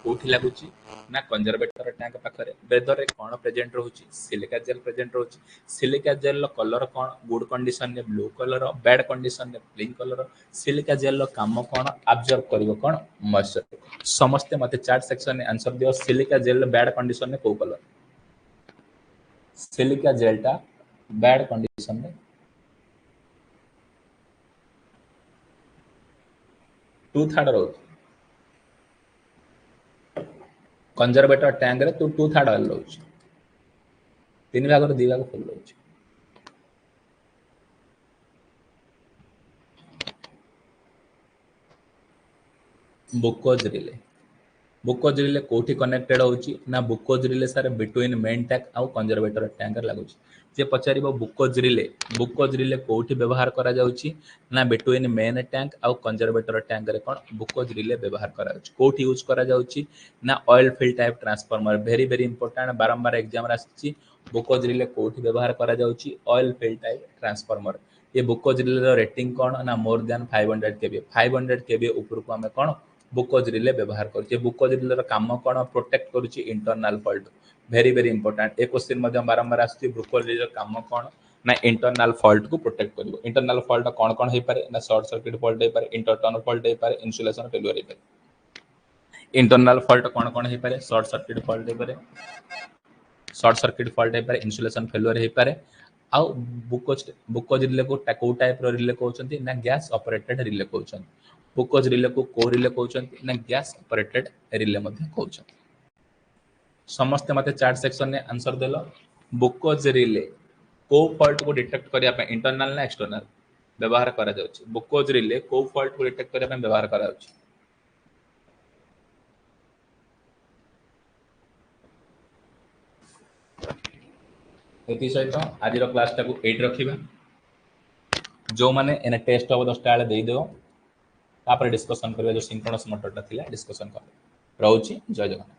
कोठी लागुची ना कंजर्वेटर टैंक पाखरे ब्रेदर रे कोन प्रेजेंट रहउची सिलिका जेल प्रेजेंट रहउची सिलिका जेल लो कलर कोन गुड कंडीशन ने ब्लू कलर बैड कंडीशन ने पिंक कलर सिलिका जेल लो काम कोन ऑब्जर्व करिवो कोन मॉइस्चर समस्त मते चार्ट सेक्शन ने आंसर दियो सिलिका जेल बैड कंडीशन ने को कलर सिलिका जेलटा बैड कंडीशन ने 2/3 रोज कंजर्वेटर टैंक रे तू 2/3 ऑयल रोज 3 भाग रे 2 भाग फुल रोज बुकोज रिले कोठी कनेक्टेड होची ना बुकोज रिले सारे बिटवीन मेन टैंक आउ कंजर्वेटर टैंक लागुची जे पचारिबो बुकोज रिले कोठी व्यवहार करा जाउची ना बिटवीन मेन टैंक आउ कंजर्वेटर टैंक रे कोन बुकोज रिले व्यवहार करा जाउची कोठी यूज करा जाउची ना oil field type transformer very very important बारंबार एग्जाम आसी बुकोज रिले कोठी व्यवहार करा जाउची ऑयल फील्ड टाइप ट्रांसफार्मर ये बुकोज रिले रेटिंग कोन ना मोर देन 500 केवी 500 केवी ऊपर को हमें कोन बुकोज रिले व्यवहार करूचे बुकोज रिले काम कौन प्रोटेक्ट करूची internal fault very very important एक क्वेश्चन मध्य बारंबार आसुची बुकोज रिले काम कौन ना इंटरनल फॉल्ट को प्रोटेक्ट करिवो इंटरनल फॉल्ट कौन कौन हे पारे ना शॉर्ट सर्किट फॉल्ट हे पारे इंटरटर्न फॉल्ट हे पारे इन्सुलेशन फेल्युअर हे पारे इंटरनल फॉल्ट कौन हे पारे शॉर्ट सर्किट फॉल्ट हे पारे इन्सुलेशन फेल्युअर हे पारे आउ बुकोज रिले को टाइप रो रिले कहउचंती ना gas operated relay कहउचंती Buchholz relay को रिले कहउचंती ना गैस ऑपरेटेड रिले मध्ये कहउचंती समस्त मते चार्ट सेक्शन ने आंसर देलो बुकोज रिले को फॉल्ट को डिटेक्ट करिया पे इंटरनल ना एक्सटर्नल व्यवहार करा जाउची बुकोज रिले को फॉल्ट को डिटेक्ट करिया पे व्यवहार करा जाउची एति सहित आज रो क्लास टाको 8 रखिबा जो माने एने टेस्ट अब 10 टा दे देओ तापर डिस्कशन करबा जो सिंक्रोनस मोटर ता थिला डिस्कशन कर रहउची जय जगन्नाथ।